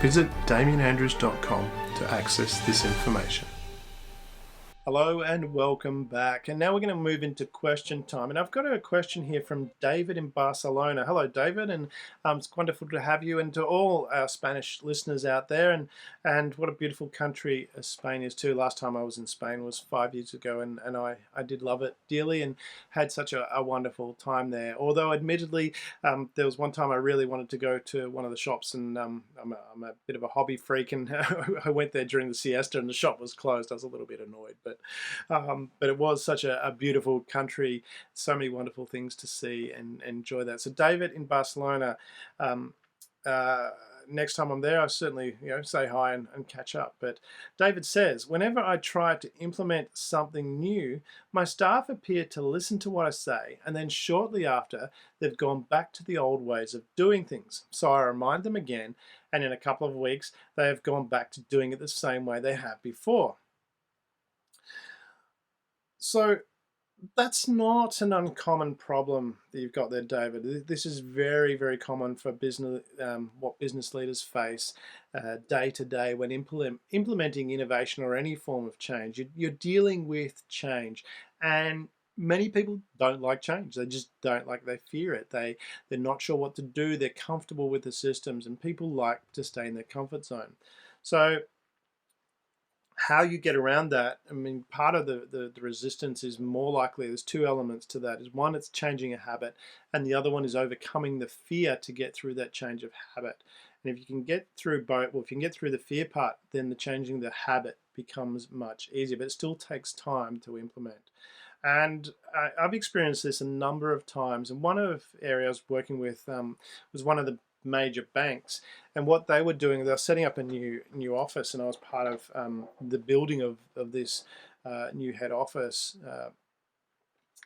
Visit damianandrews.com to access this information. Hello and welcome back. And now we're going to move into question time. And I've got a question here from David in Barcelona. Hello, David, and it's wonderful to have you, and to all our Spanish listeners out there. And what a beautiful country Spain is too. Last time I was in Spain was 5 years ago, and I did love it dearly and had such a wonderful time there. Although admittedly, there was one time I really wanted to go to one of the shops, and I'm a bit of a hobby freak, and I went there during the siesta and the shop was closed. I was a little bit annoyed, but it was such a beautiful country, so many wonderful things to see and enjoy that. So David in Barcelona, next time I'm there, I certainly say hi and catch up. But David says, whenever I try to implement something new, my staff appear to listen to what I say, and then shortly after, they've gone back to the old ways of doing things. So I remind them again, and in a couple of weeks, they have gone back to doing it the same way they have before. So that's not an uncommon problem that you've got there, David. This is very, very common for business, what business leaders face day to day when implementing innovation or any form of change. You're dealing with change, and many people don't like change. They just don't like. They fear it. They're not sure what to do. They're comfortable with the systems, and people like to stay in their comfort zone. So how you get around that, I mean, part of the resistance is more likely, there's two elements to that. Is one, it's changing a habit, and the other one is overcoming the fear to get through that change of habit. And if you can get through both, well, if you can get through the fear part, then the changing the habit becomes much easier, but it still takes time to implement. And I've experienced this a number of times. And one of the areas I was working with was one of the major banks, and what they were doing, they were setting up a new office, and I was part of the building of this new head office.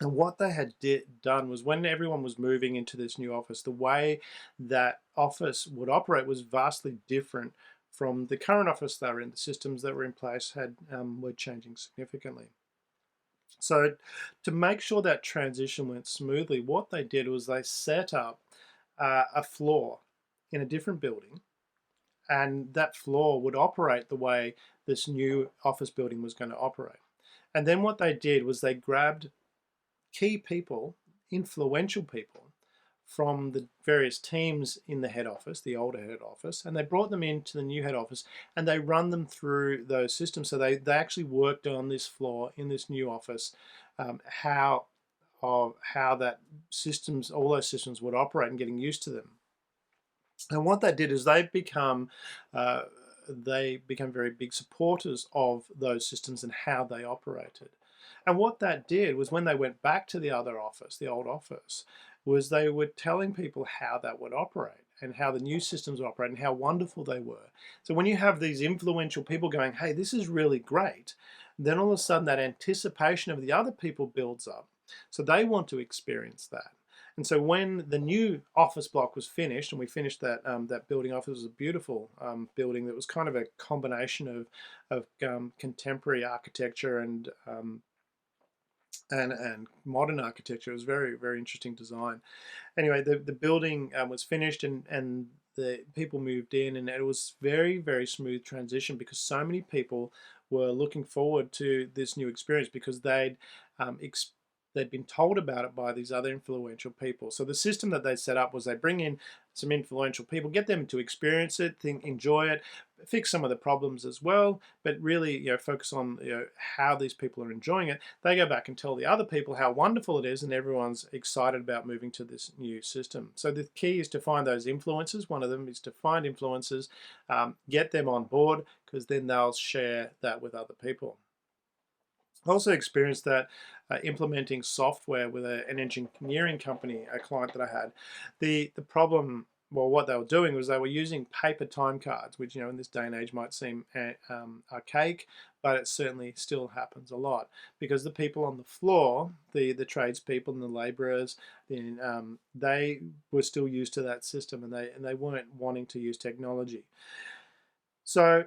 And what they had done was, when everyone was moving into this new office, the way that office would operate was vastly different from the current office they were in. The systems that were in place were changing significantly. So to make sure that transition went smoothly, what they did was they set up a floor in a different building, and that floor would operate the way this new office building was going to operate. And then what they did was they grabbed key people, influential people from the various teams in the head office, the older head office, and they brought them into the new head office, and they run them through those systems. So they actually worked on this floor in this new office, how that systems, all those systems would operate, and getting used to them. And what that did is they become very big supporters of those systems and how they operated. And what that did was, when they went back to the other office, the old office, was they were telling people how that would operate and how the new systems would operate and how wonderful they were. So when you have these influential people going, hey, this is really great, then all of a sudden that anticipation of the other people builds up. So they want to experience that. And so when the new office block was finished, and we finished that building off, it was a beautiful building that was kind of a combination of contemporary architecture and modern architecture. It was very, very interesting design. Anyway, the building was finished, and the people moved in, and it was very, very smooth transition, because so many people were looking forward to this new experience, because they'd they'd been told about it by these other influential people. So the system that they set up was they bring in some influential people, get them to experience it, enjoy it, fix some of the problems as well, but really, focus on how these people are enjoying it. They go back and tell the other people how wonderful it is, and everyone's excited about moving to this new system. So the key is to find those influencers. One of them is to find influencers, get them on board, because then they'll share that with other people. I also experienced that implementing software with an engineering company, a client that I had. The problem, well, what they were doing was they were using paper time cards, which in this day and age might seem archaic, but it certainly still happens a lot, because the people on the floor, the tradespeople and the labourers, they were still used to that system, and they weren't wanting to use technology. So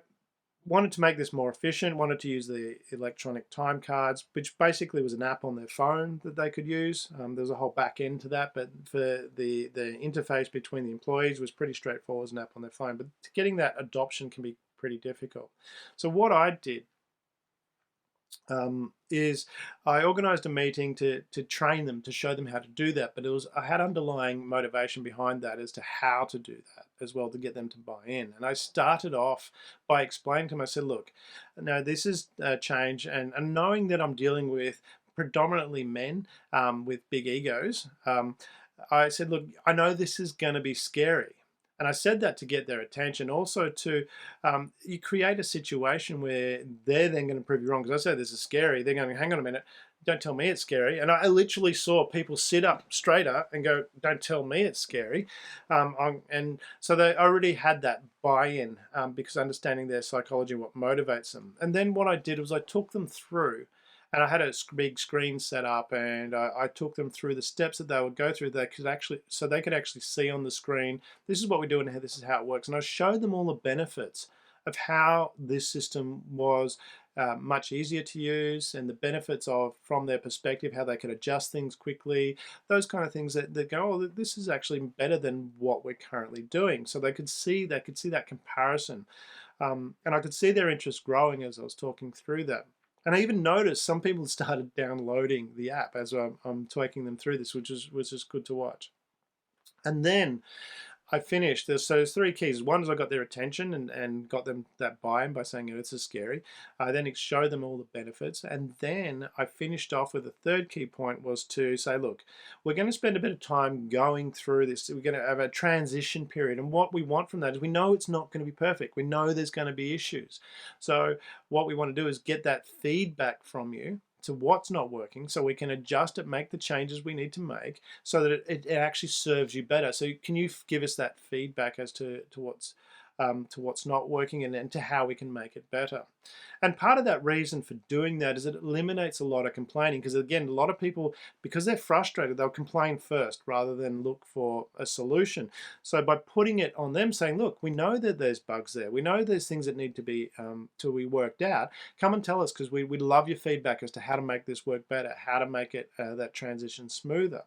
wanted to make this more efficient, wanted to use the electronic time cards, which basically was an app on their phone that they could use. There's a whole back end to that, but for the interface between the employees was pretty straightforward as an app on their phone. But getting that adoption can be pretty difficult. So what I did is I organised a meeting to train them, to show them how to do that. But I had underlying motivation behind that as to how to do that as well, to get them to buy in. And I started off by explaining to them, I said, look, now this is a change, and knowing that I'm dealing with predominantly men with big egos, I said, look, I know this is going to be scary. And I said that to get their attention, also to you create a situation where they're then going to prove you wrong. Because I say this is scary, they're going, hang on a minute, don't tell me it's scary. And I literally saw people sit up straighter and go, don't tell me it's scary. And so they already had that buy-in, because understanding their psychology and what motivates them. And then what I did was I took them through, and I had a big screen set up, and I took them through the steps that they would go through. They could actually see on the screen, this is what we do and this is how it works. And I showed them all the benefits of how this system was much easier to use, and the benefits of, from their perspective, how they could adjust things quickly, those kind of things that go, oh, this is actually better than what we're currently doing. So they could see that comparison, and I could see their interest growing as I was talking through that. And I even noticed some people started downloading the app as I'm talking them through this, which is good to watch. And then I finished. So there's three keys. One is I got their attention and got them that buy-in by saying, oh, this is scary. I then showed them all the benefits. And then I finished off with a third key point, was to say, look, we're going to spend a bit of time going through this. We're going to have a transition period. And what we want from that is, we know it's not going to be perfect. We know there's going to be issues. So what we want to do is get that feedback from you to what's not working, so we can adjust it, make the changes we need to make, so that it actually serves you better. So can you give us that feedback as to what's not working, and to how we can make it better? And part of that reason for doing that is that it eliminates a lot of complaining, because again, a lot of people, because they're frustrated, they'll complain first rather than look for a solution. So by putting it on them, saying, look, we know that there's bugs there, we know there's things that need to be worked out, come and tell us, because we love your feedback as to how to make this work better, how to make it that transition smoother.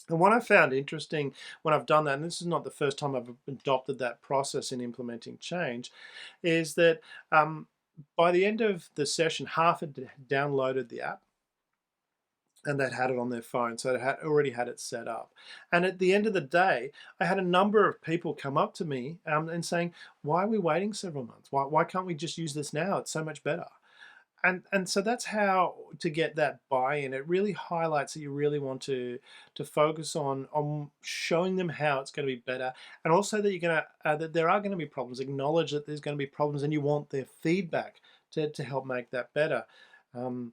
And what I found interesting when I've done that, and this is not the first time I've adopted that process in implementing change, is that by the end of the session, half had downloaded the app and they'd had it on their phone, so they had already had it set up. And at the end of the day, I had a number of people come up to me and saying, why are we waiting several months? Why can't we just use this now? It's so much better. And so that's how to get that buy-in. It really highlights that you really want to focus on showing them how it's going to be better, and also that you're going to that there are going to be problems. Acknowledge that there's going to be problems, and you want their feedback to help make that better. And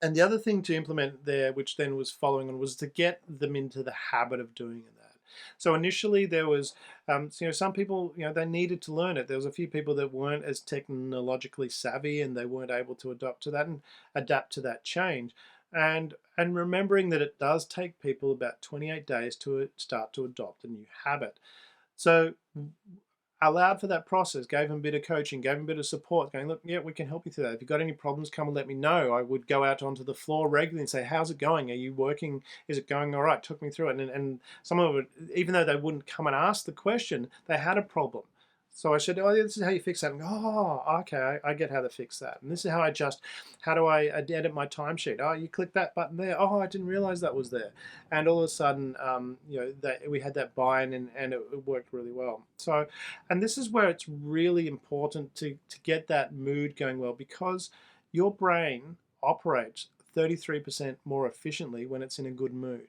the other thing to implement there, which then was following on, was to get them into the habit of doing that. So initially there was, some people, they needed to learn it. There was a few people that weren't as technologically savvy, and they weren't able to adapt to that and adapt to that change. And remembering that it does take people about 28 days to start to adopt a new habit. So allowed for that process, gave them a bit of coaching, gave them a bit of support, going, look, yeah, we can help you through that. If you've got any problems, come and let me know. I would go out onto the floor regularly and say, how's it going? Are you working? Is it going all right? Took me through it. And some of it, even though they wouldn't come and ask the question, they had a problem. So I said, oh, this is how you fix that. And, oh, okay, I get how to fix that. And this is how I adjust. How do I edit my timesheet? Oh, you click that button there. Oh, I didn't realize that was there. And all of a sudden, that we had that buy-in, and it worked really well. So, and this is where it's really important to get that mood going well, because your brain operates 33% more efficiently when it's in a good mood.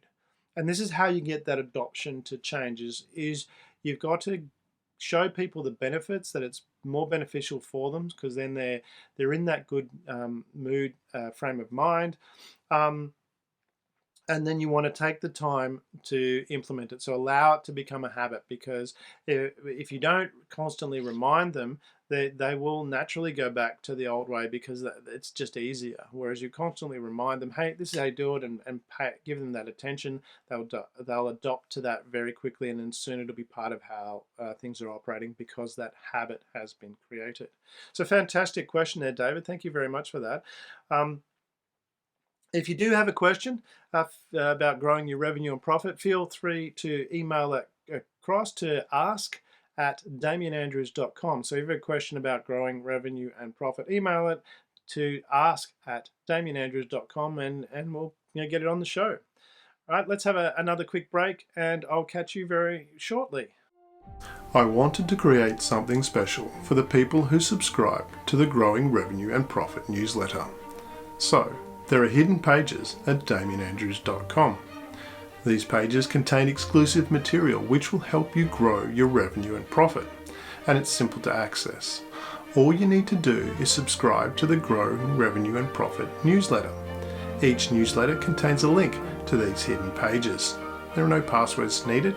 And this is how you get that adoption to changes, is you've got to show people the benefits, that it's more beneficial for them, because then they're in that good mood frame of mind. And then you want to take the time to implement it. So allow it to become a habit, because if you don't constantly remind them, they will naturally go back to the old way, because it's just easier. Whereas you constantly remind them, hey, this is how you do it, and give them that attention, they'll adopt to that very quickly, and then soon it'll be part of how things are operating, because that habit has been created. So fantastic question there, David. Thank you very much for that. If you do have a question about growing your revenue and profit, feel free to email it across to ask@damienandrews.com. So if you have a question about growing revenue and profit, email it to ask@damienandrews.com, and we'll get it on the show. All right, let's have another quick break, and I'll catch you very shortly. I wanted to create something special for the people who subscribe to the Growing Revenue and Profit newsletter. So, there are hidden pages at damienandrews.com. These pages contain exclusive material which will help you grow your revenue and profit, and it's simple to access. All you need to do is subscribe to the Growing Revenue and Profit newsletter. Each newsletter contains a link to these hidden pages. There are no passwords needed.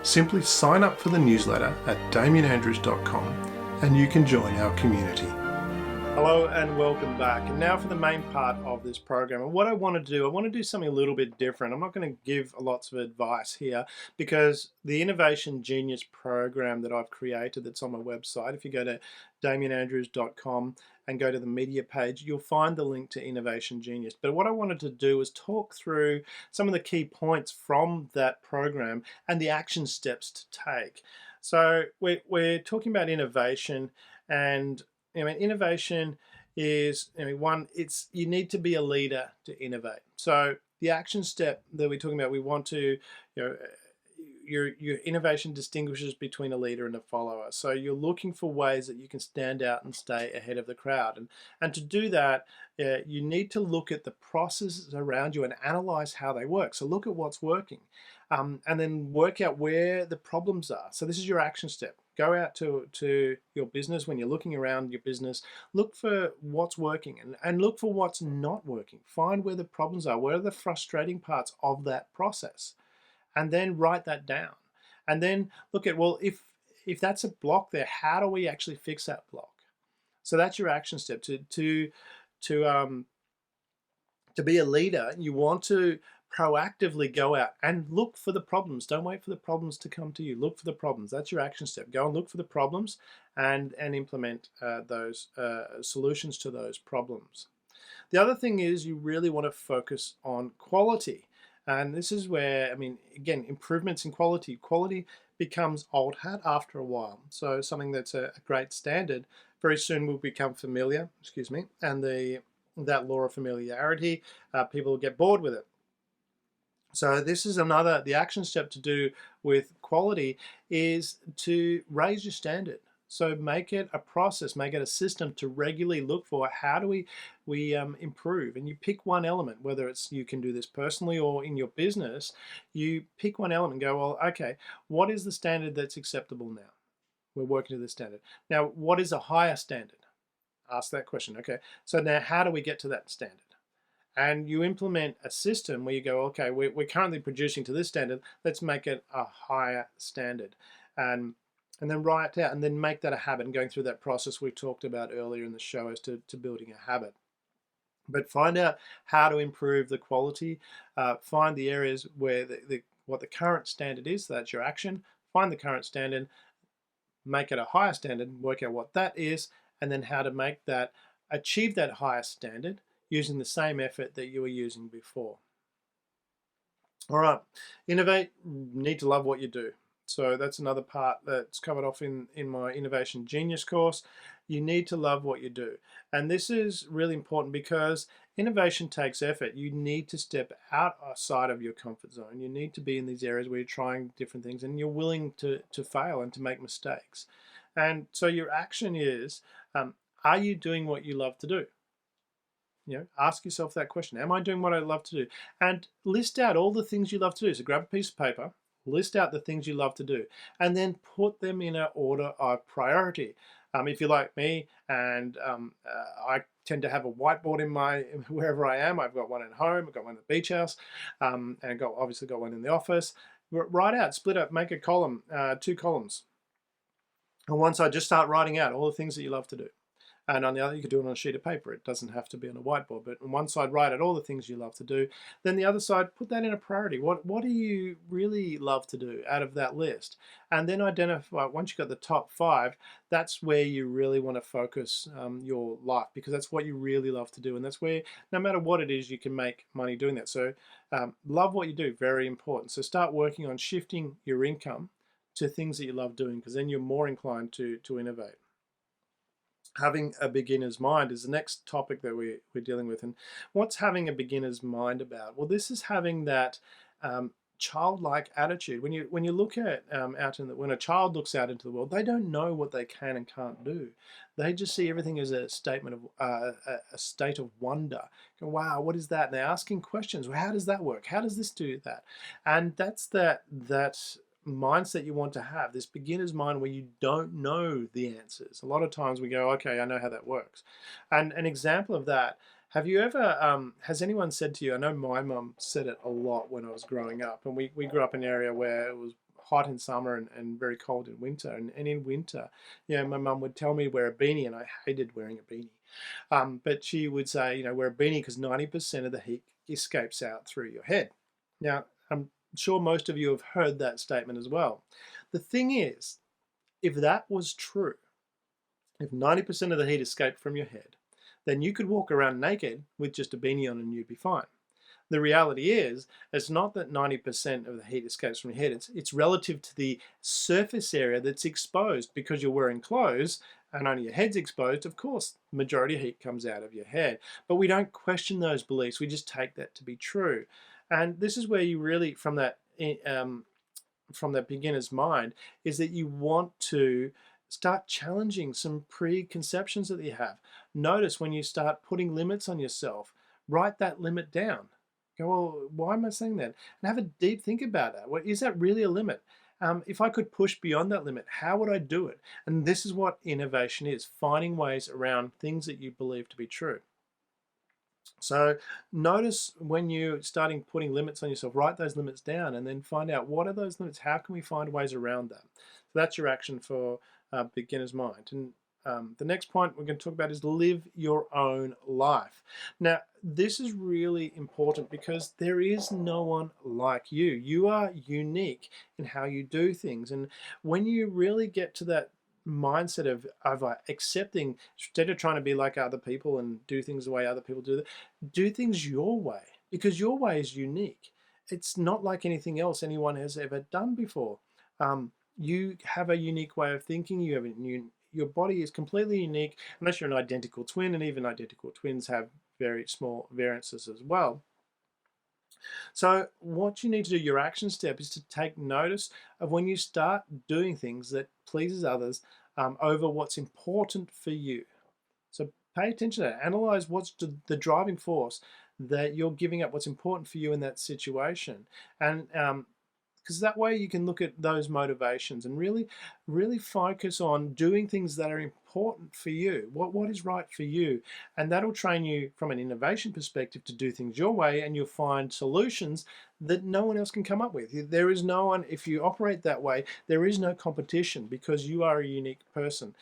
Simply sign up for the newsletter at damienandrews.com and you can join our community. Hello and welcome back. And now for the main part of this program. And what I want to do something a little bit different. I'm not going to give lots of advice here, because the Innovation Genius program that I've created, that's on my website, if you go to damienandrews.com and go to the media page, you'll find the link to Innovation Genius. But what I wanted to do is talk through some of the key points from that program and the action steps to take. So we're talking about innovation, and innovation is, you need to be a leader to innovate. So the action step that we're talking about, we want to, your innovation distinguishes between a leader and a follower. So you're looking for ways that you can stand out and stay ahead of the crowd. And to do that, you need to look at the processes around you and analyze how they work. So look at what's working, and then work out where the problems are. So this is your action step. Go out to your business. When you're looking around your business, look for what's working, and look for what's not working. Find where the problems are. Where are the frustrating parts of that process? And then write that down. And then look at, well, if that's a block there, how do we actually fix that block? So that's your action step. To be a leader, you want to proactively go out and look for the problems. Don't wait for the problems to come to you. Look for the problems. That's your action step. Go and look for the problems and implement those solutions to those problems. The other thing is, you really want to focus on quality. And this is where, again, improvements in quality. Quality becomes old hat after a while. So something that's a great standard very soon will become familiar, and that law of familiarity, people will get bored with it. So this is the action step to do with quality, is to raise your standard. So make it a process, make it a system to regularly look for, how do we improve? And you pick one element, whether it's, you can do this personally or in your business, you pick one element and go, well, okay, what is the standard that's acceptable now? We're working to this standard. Now, what is a higher standard? Ask that question. Okay, so now how do we get to that standard? And you implement a system where you go, okay, we're currently producing to this standard, let's make it a higher standard. And then write it out, and then make that a habit. And going through that process we talked about earlier in the show as to building a habit. But find out how to improve the quality. Find the areas where what the current standard is. So that's your action. Find the current standard, make it a higher standard, work out what that is, and then how to achieve that higher standard using the same effort that you were using before. All right, innovate, need to love what you do. So that's another part that's covered off in my Innovation Genius course. You need to love what you do. And this is really important because innovation takes effort. You need to step outside of your comfort zone. You need to be in these areas where you're trying different things and you're willing to fail and to make mistakes. And so your action is, are you doing what you love to do? Ask yourself that question. Am I doing what I love to do? And list out all the things you love to do. So grab a piece of paper, list out the things you love to do, and then put them in an order of priority. If you're like me, and I tend to have a whiteboard in wherever I am. I've got one at home, I've got one at the beach house, and obviously got one in the office. Write out, split up, make a column, 2 columns. And one side, just start writing out all the things that you love to do. And on the other, you could do it on a sheet of paper. It doesn't have to be on a whiteboard. But on one side, write out all the things you love to do. Then the other side, put that in a priority. What do you really love to do out of that list? And then identify, once you've got the top 5, that's where you really want to focus your life, because that's what you really love to do. And that's where, no matter what it is, you can make money doing that. So love what you do, very important. So start working on shifting your income to things that you love doing, because then you're more inclined to innovate. Having a beginner's mind is the next topic that we're dealing with. And what's having a beginner's mind about? Well, this is having that childlike attitude. When you look at when a child looks out into the world, they don't know what they can and can't do. They just see everything as a statement of a state of wonder. Go, wow, what is that? And they're asking questions. Well, how does that work? How does this do that? And that's that mindset you want to have, this beginner's mind where you don't know the answers. A lot of times we go, okay, I know how that works. And an example of that, have you ever, has anyone said to you, I know my mum said it a lot when I was growing up, and we grew up in an area where it was hot in summer and very cold in winter. And in winter, my mum would tell me wear a beanie, and I hated wearing a beanie. But she would say, wear a beanie because 90% of the heat escapes out through your head. Now, I'm sure most of you have heard that statement as well. The thing is, if that was true, if 90% of the heat escaped from your head, then you could walk around naked with just a beanie on and you'd be fine. The reality is, it's not that 90% of the heat escapes from your head. It's relative to the surface area that's exposed. Because you're wearing clothes and only your head's exposed, of course, the majority of heat comes out of your head. But we don't question those beliefs. We just take that to be true. And this is where you really, from that beginner's mind, is that you want to start challenging some preconceptions that you have. Notice when you start putting limits on yourself, write that limit down. Go, well, why am I saying that? And have a deep think about that. Well, is that really a limit? If I could push beyond that limit, how would I do it? And this is what innovation is, finding ways around things that you believe to be true. So notice when you're starting putting limits on yourself, write those limits down and then find out, what are those limits? How can we find ways around that? So that's your action for beginner's mind. And the next point we're going to talk about is live your own life. Now, this is really important because there is no one like you. You are unique in how you do things. And when you really get to that mindset of accepting, instead of trying to be like other people and do things the way other people do things your way, because your way is unique. It's not like anything else anyone has ever done before. You have a unique way of thinking. Your body is completely unique, unless you're an identical twin, and even identical twins have very small variances as well. So what you need to do, your action step, is to take notice of when you start doing things that pleases others over what's important for you. So pay attention to that. Analyze what's the driving force that you're giving up, what's important for you in that situation. And because that way you can look at those motivations and really focus on doing things that are important for you. What is right for you? And that'll train you from an innovation perspective to do things your way, and you'll find solutions that no one else can come up with. There is no one, if you operate that way, there is no competition, because you are a unique person.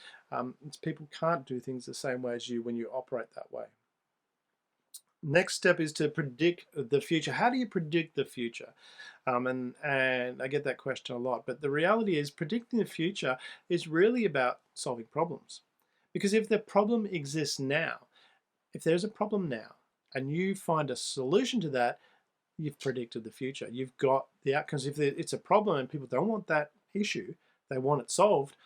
People can't do things the same way as you when you operate that way. Next step is to predict the future. How do you predict the future? And I get that question a lot, but the reality is predicting the future is really about solving problems. Because if the problem exists now, if there's a problem now and you find a solution to that, you've predicted the future. You've got the outcomes. If it's a problem and people don't want that issue, they want it solved.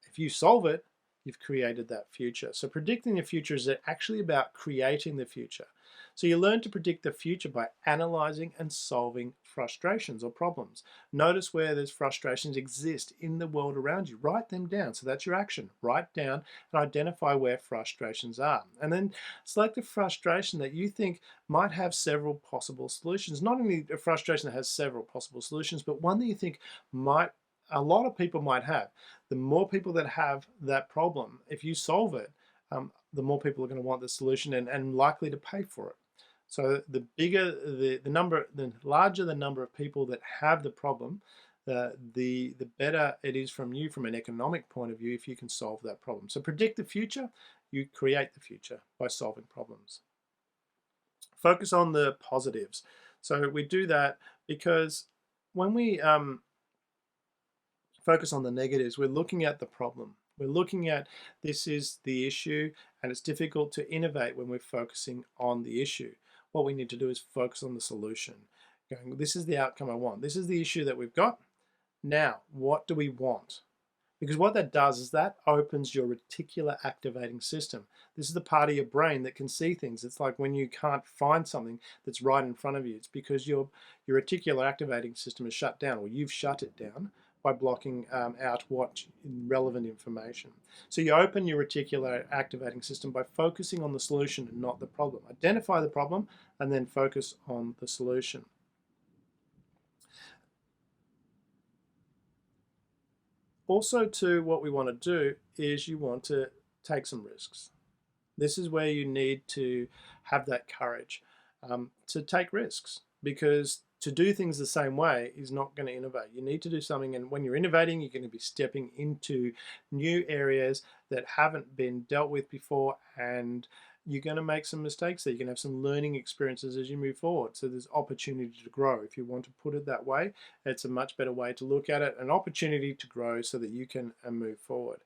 If you solve it, you've created that future. So predicting the future is actually about creating the future. So you learn to predict the future by analyzing and solving frustrations or problems. Notice where those frustrations exist in the world around you. Write them down. So that's your action. Write down and identify where frustrations are. And then select a frustration that you think might have several possible solutions. Not only a frustration that has several possible solutions, but one that you think a lot of people might have. The more people that have that problem, if you solve it, the more people are going to want the solution and likely to pay for it. So the bigger the larger the number of people that have the problem, the better it is from an economic point of view if you can solve that problem. So predict the future, you create the future by solving problems. Focus on the positives. So we do that because when we focus on the negatives, we're looking at the problem. We're looking at this is the issue, and it's difficult to innovate when we're focusing on the issue. What we need to do is focus on the solution. Going, this is the outcome I want. This is the issue that we've got. Now, what do we want? Because what that does is that opens your reticular activating system. This is the part of your brain that can see things. It's like when you can't find something that's right in front of you. It's because your reticular activating system is shut down, or you've shut it down by blocking out what relevant information. So you open your reticular activating system by focusing on the solution and not the problem. Identify the problem and then focus on the solution. Also, too, what we want to do is you want to take some risks. This is where you need to have that courage to take risks, because to do things the same way is not going to innovate. You need to do something, and when you're innovating, you're going to be stepping into new areas that haven't been dealt with before, and you're going to make some mistakes there. You're going to have some learning experiences as you move forward. So there's opportunity to grow. If you want to put it that way, it's a much better way to look at it, an opportunity to grow so that you can move forward.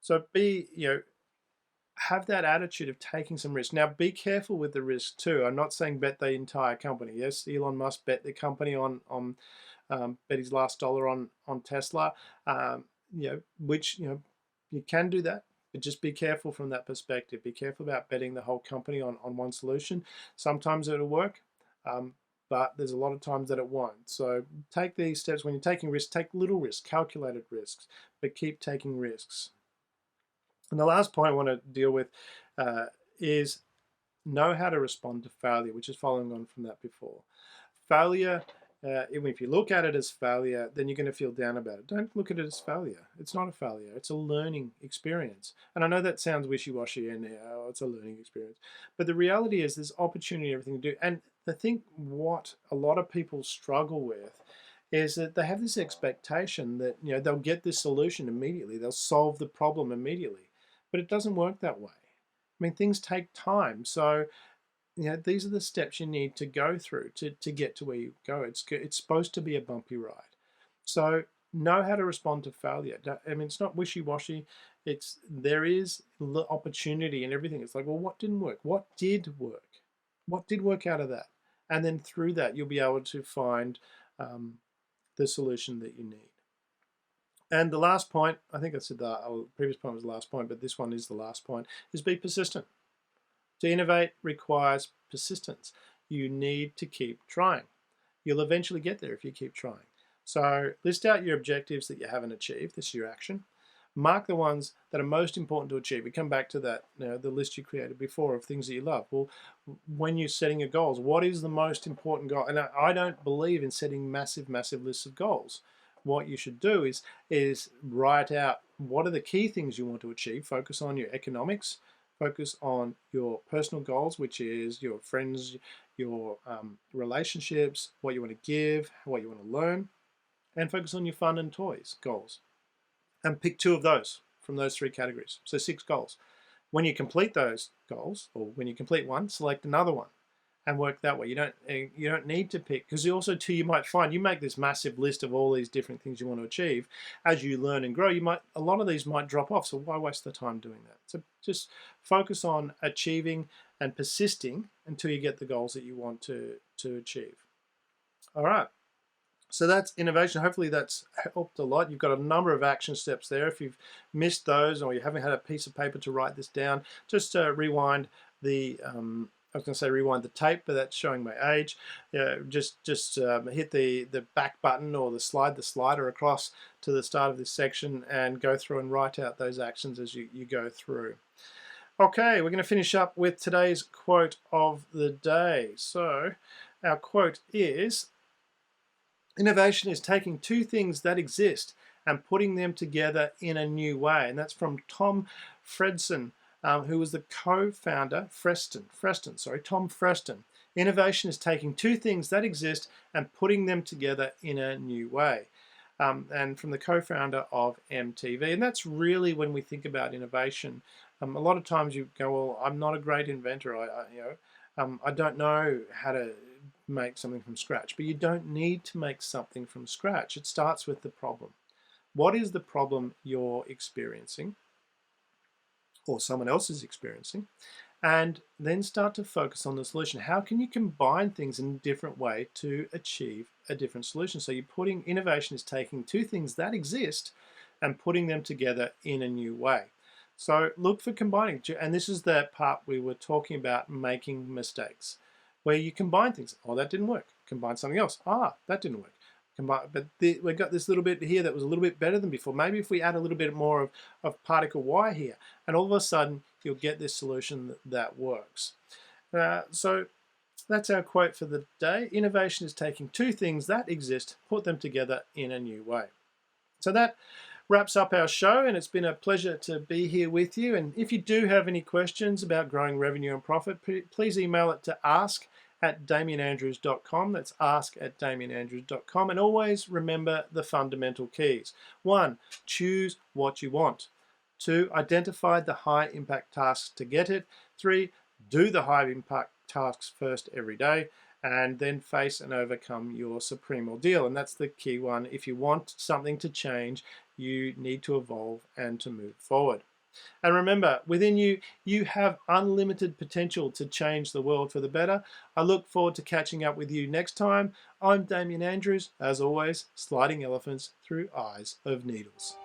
So have that attitude of taking some risk. Now, be careful with the risk too. I'm not saying bet the entire company. Yes, Elon Musk bet the company on bet his last dollar on Tesla. Which you can do that, but just be careful from that perspective. Be careful about betting the whole company on one solution. Sometimes it'll work, but there's a lot of times that it won't. So take these steps when you're taking risks. Take little risks, calculated risks, but keep taking risks. And the last point I want to deal with is know how to respond to failure, which is following on from that before. Failure, even if you look at it as failure, then you're going to feel down about it. Don't look at it as failure. It's not a failure. It's a learning experience. And I know that sounds wishy-washy and it's a learning experience. But the reality is there's opportunity in everything to do. And I think what a lot of people struggle with is that they have this expectation that they'll get this solution immediately. They'll solve the problem immediately. But it doesn't work that way. I mean, things take time. So, these are the steps you need to go through to get to where you go. It's supposed to be a bumpy ride. So know how to respond to failure. I mean, it's not wishy-washy. There is opportunity in everything. It's like, well, what didn't work? What did work? What did work out of that? And then through that, you'll be able to find the solution that you need. And the last point, I think I said the previous point was the last point, but this one is the last point, is be persistent. To innovate requires persistence. You need to keep trying. You'll eventually get there if you keep trying. So list out your objectives that you haven't achieved. This is your action. Mark the ones that are most important to achieve. We come back to that, the list you created before of things that you love. Well, when you're setting your goals, what is the most important goal? And I don't believe in setting massive lists of goals. What you should do is write out what are the key things you want to achieve. Focus on your economics. Focus on your personal goals, which is your friends, your relationships, what you want to give, what you want to learn, and focus on your fun and toys goals. And pick 2 of those from those 3 categories. So 6 goals. When you complete those goals, or when you complete one, select another one and work that way. You don't need to pick, because also too, you might find you make this massive list of all these different things you want to achieve. As you learn and grow, a lot of these might drop off. So why waste the time doing that? So just focus on achieving and persisting until you get the goals that you want to achieve. All right. So that's innovation. Hopefully that's helped a lot. You've got a number of action steps there. If you've missed those or you haven't had a piece of paper to write this down, just rewind the, I was going to say rewind the tape, but that's showing my age. Just hit the back button or the slider across to the start of this section and go through and write out those actions as you go through. Okay, we're going to finish up with today's quote of the day. So our quote is, innovation is taking two things that exist and putting them together in a new way. And that's from Tom Fredson, who was the co-founder, Tom Freston. Innovation is taking two things that exist and putting them together in a new way. And from the co-founder of MTV. And that's really when we think about innovation. A lot of times you go, well, I'm not a great inventor. I don't know how to make something from scratch. But you don't need to make something from scratch. It starts with the problem. What is the problem you're experiencing or someone else is experiencing? And then start to focus on the solution. How can you combine things in a different way to achieve a different solution? So you're putting, innovation is taking two things that exist and putting them together in a new way. So look for combining, and this is the part we were talking about, making mistakes, where you combine things. Oh, that didn't work. Combine something else. Ah, that didn't work. But we've got this little bit here that was a little bit better than before. Maybe if we add a little bit more of particle Y here, and all of a sudden you'll get this solution that works. So that's our quote for the day. Innovation is taking two things that exist, put them together in a new way. So that wraps up our show, and it's been a pleasure to be here with you. And if you do have any questions about growing revenue and profit, please email it to ask@damienandrews.com. That's ask@damienandrews.com. And always remember the fundamental keys. 1, choose what you want. 2, identify the high impact tasks to get it. 3, do the high impact tasks first every day, and then face and overcome your supreme ordeal. And that's the key one. If you want something to change, you need to evolve and to move forward. And remember, within you, you have unlimited potential to change the world for the better. I look forward to catching up with you next time. I'm Damien Andrews, as always, sliding elephants through eyes of needles.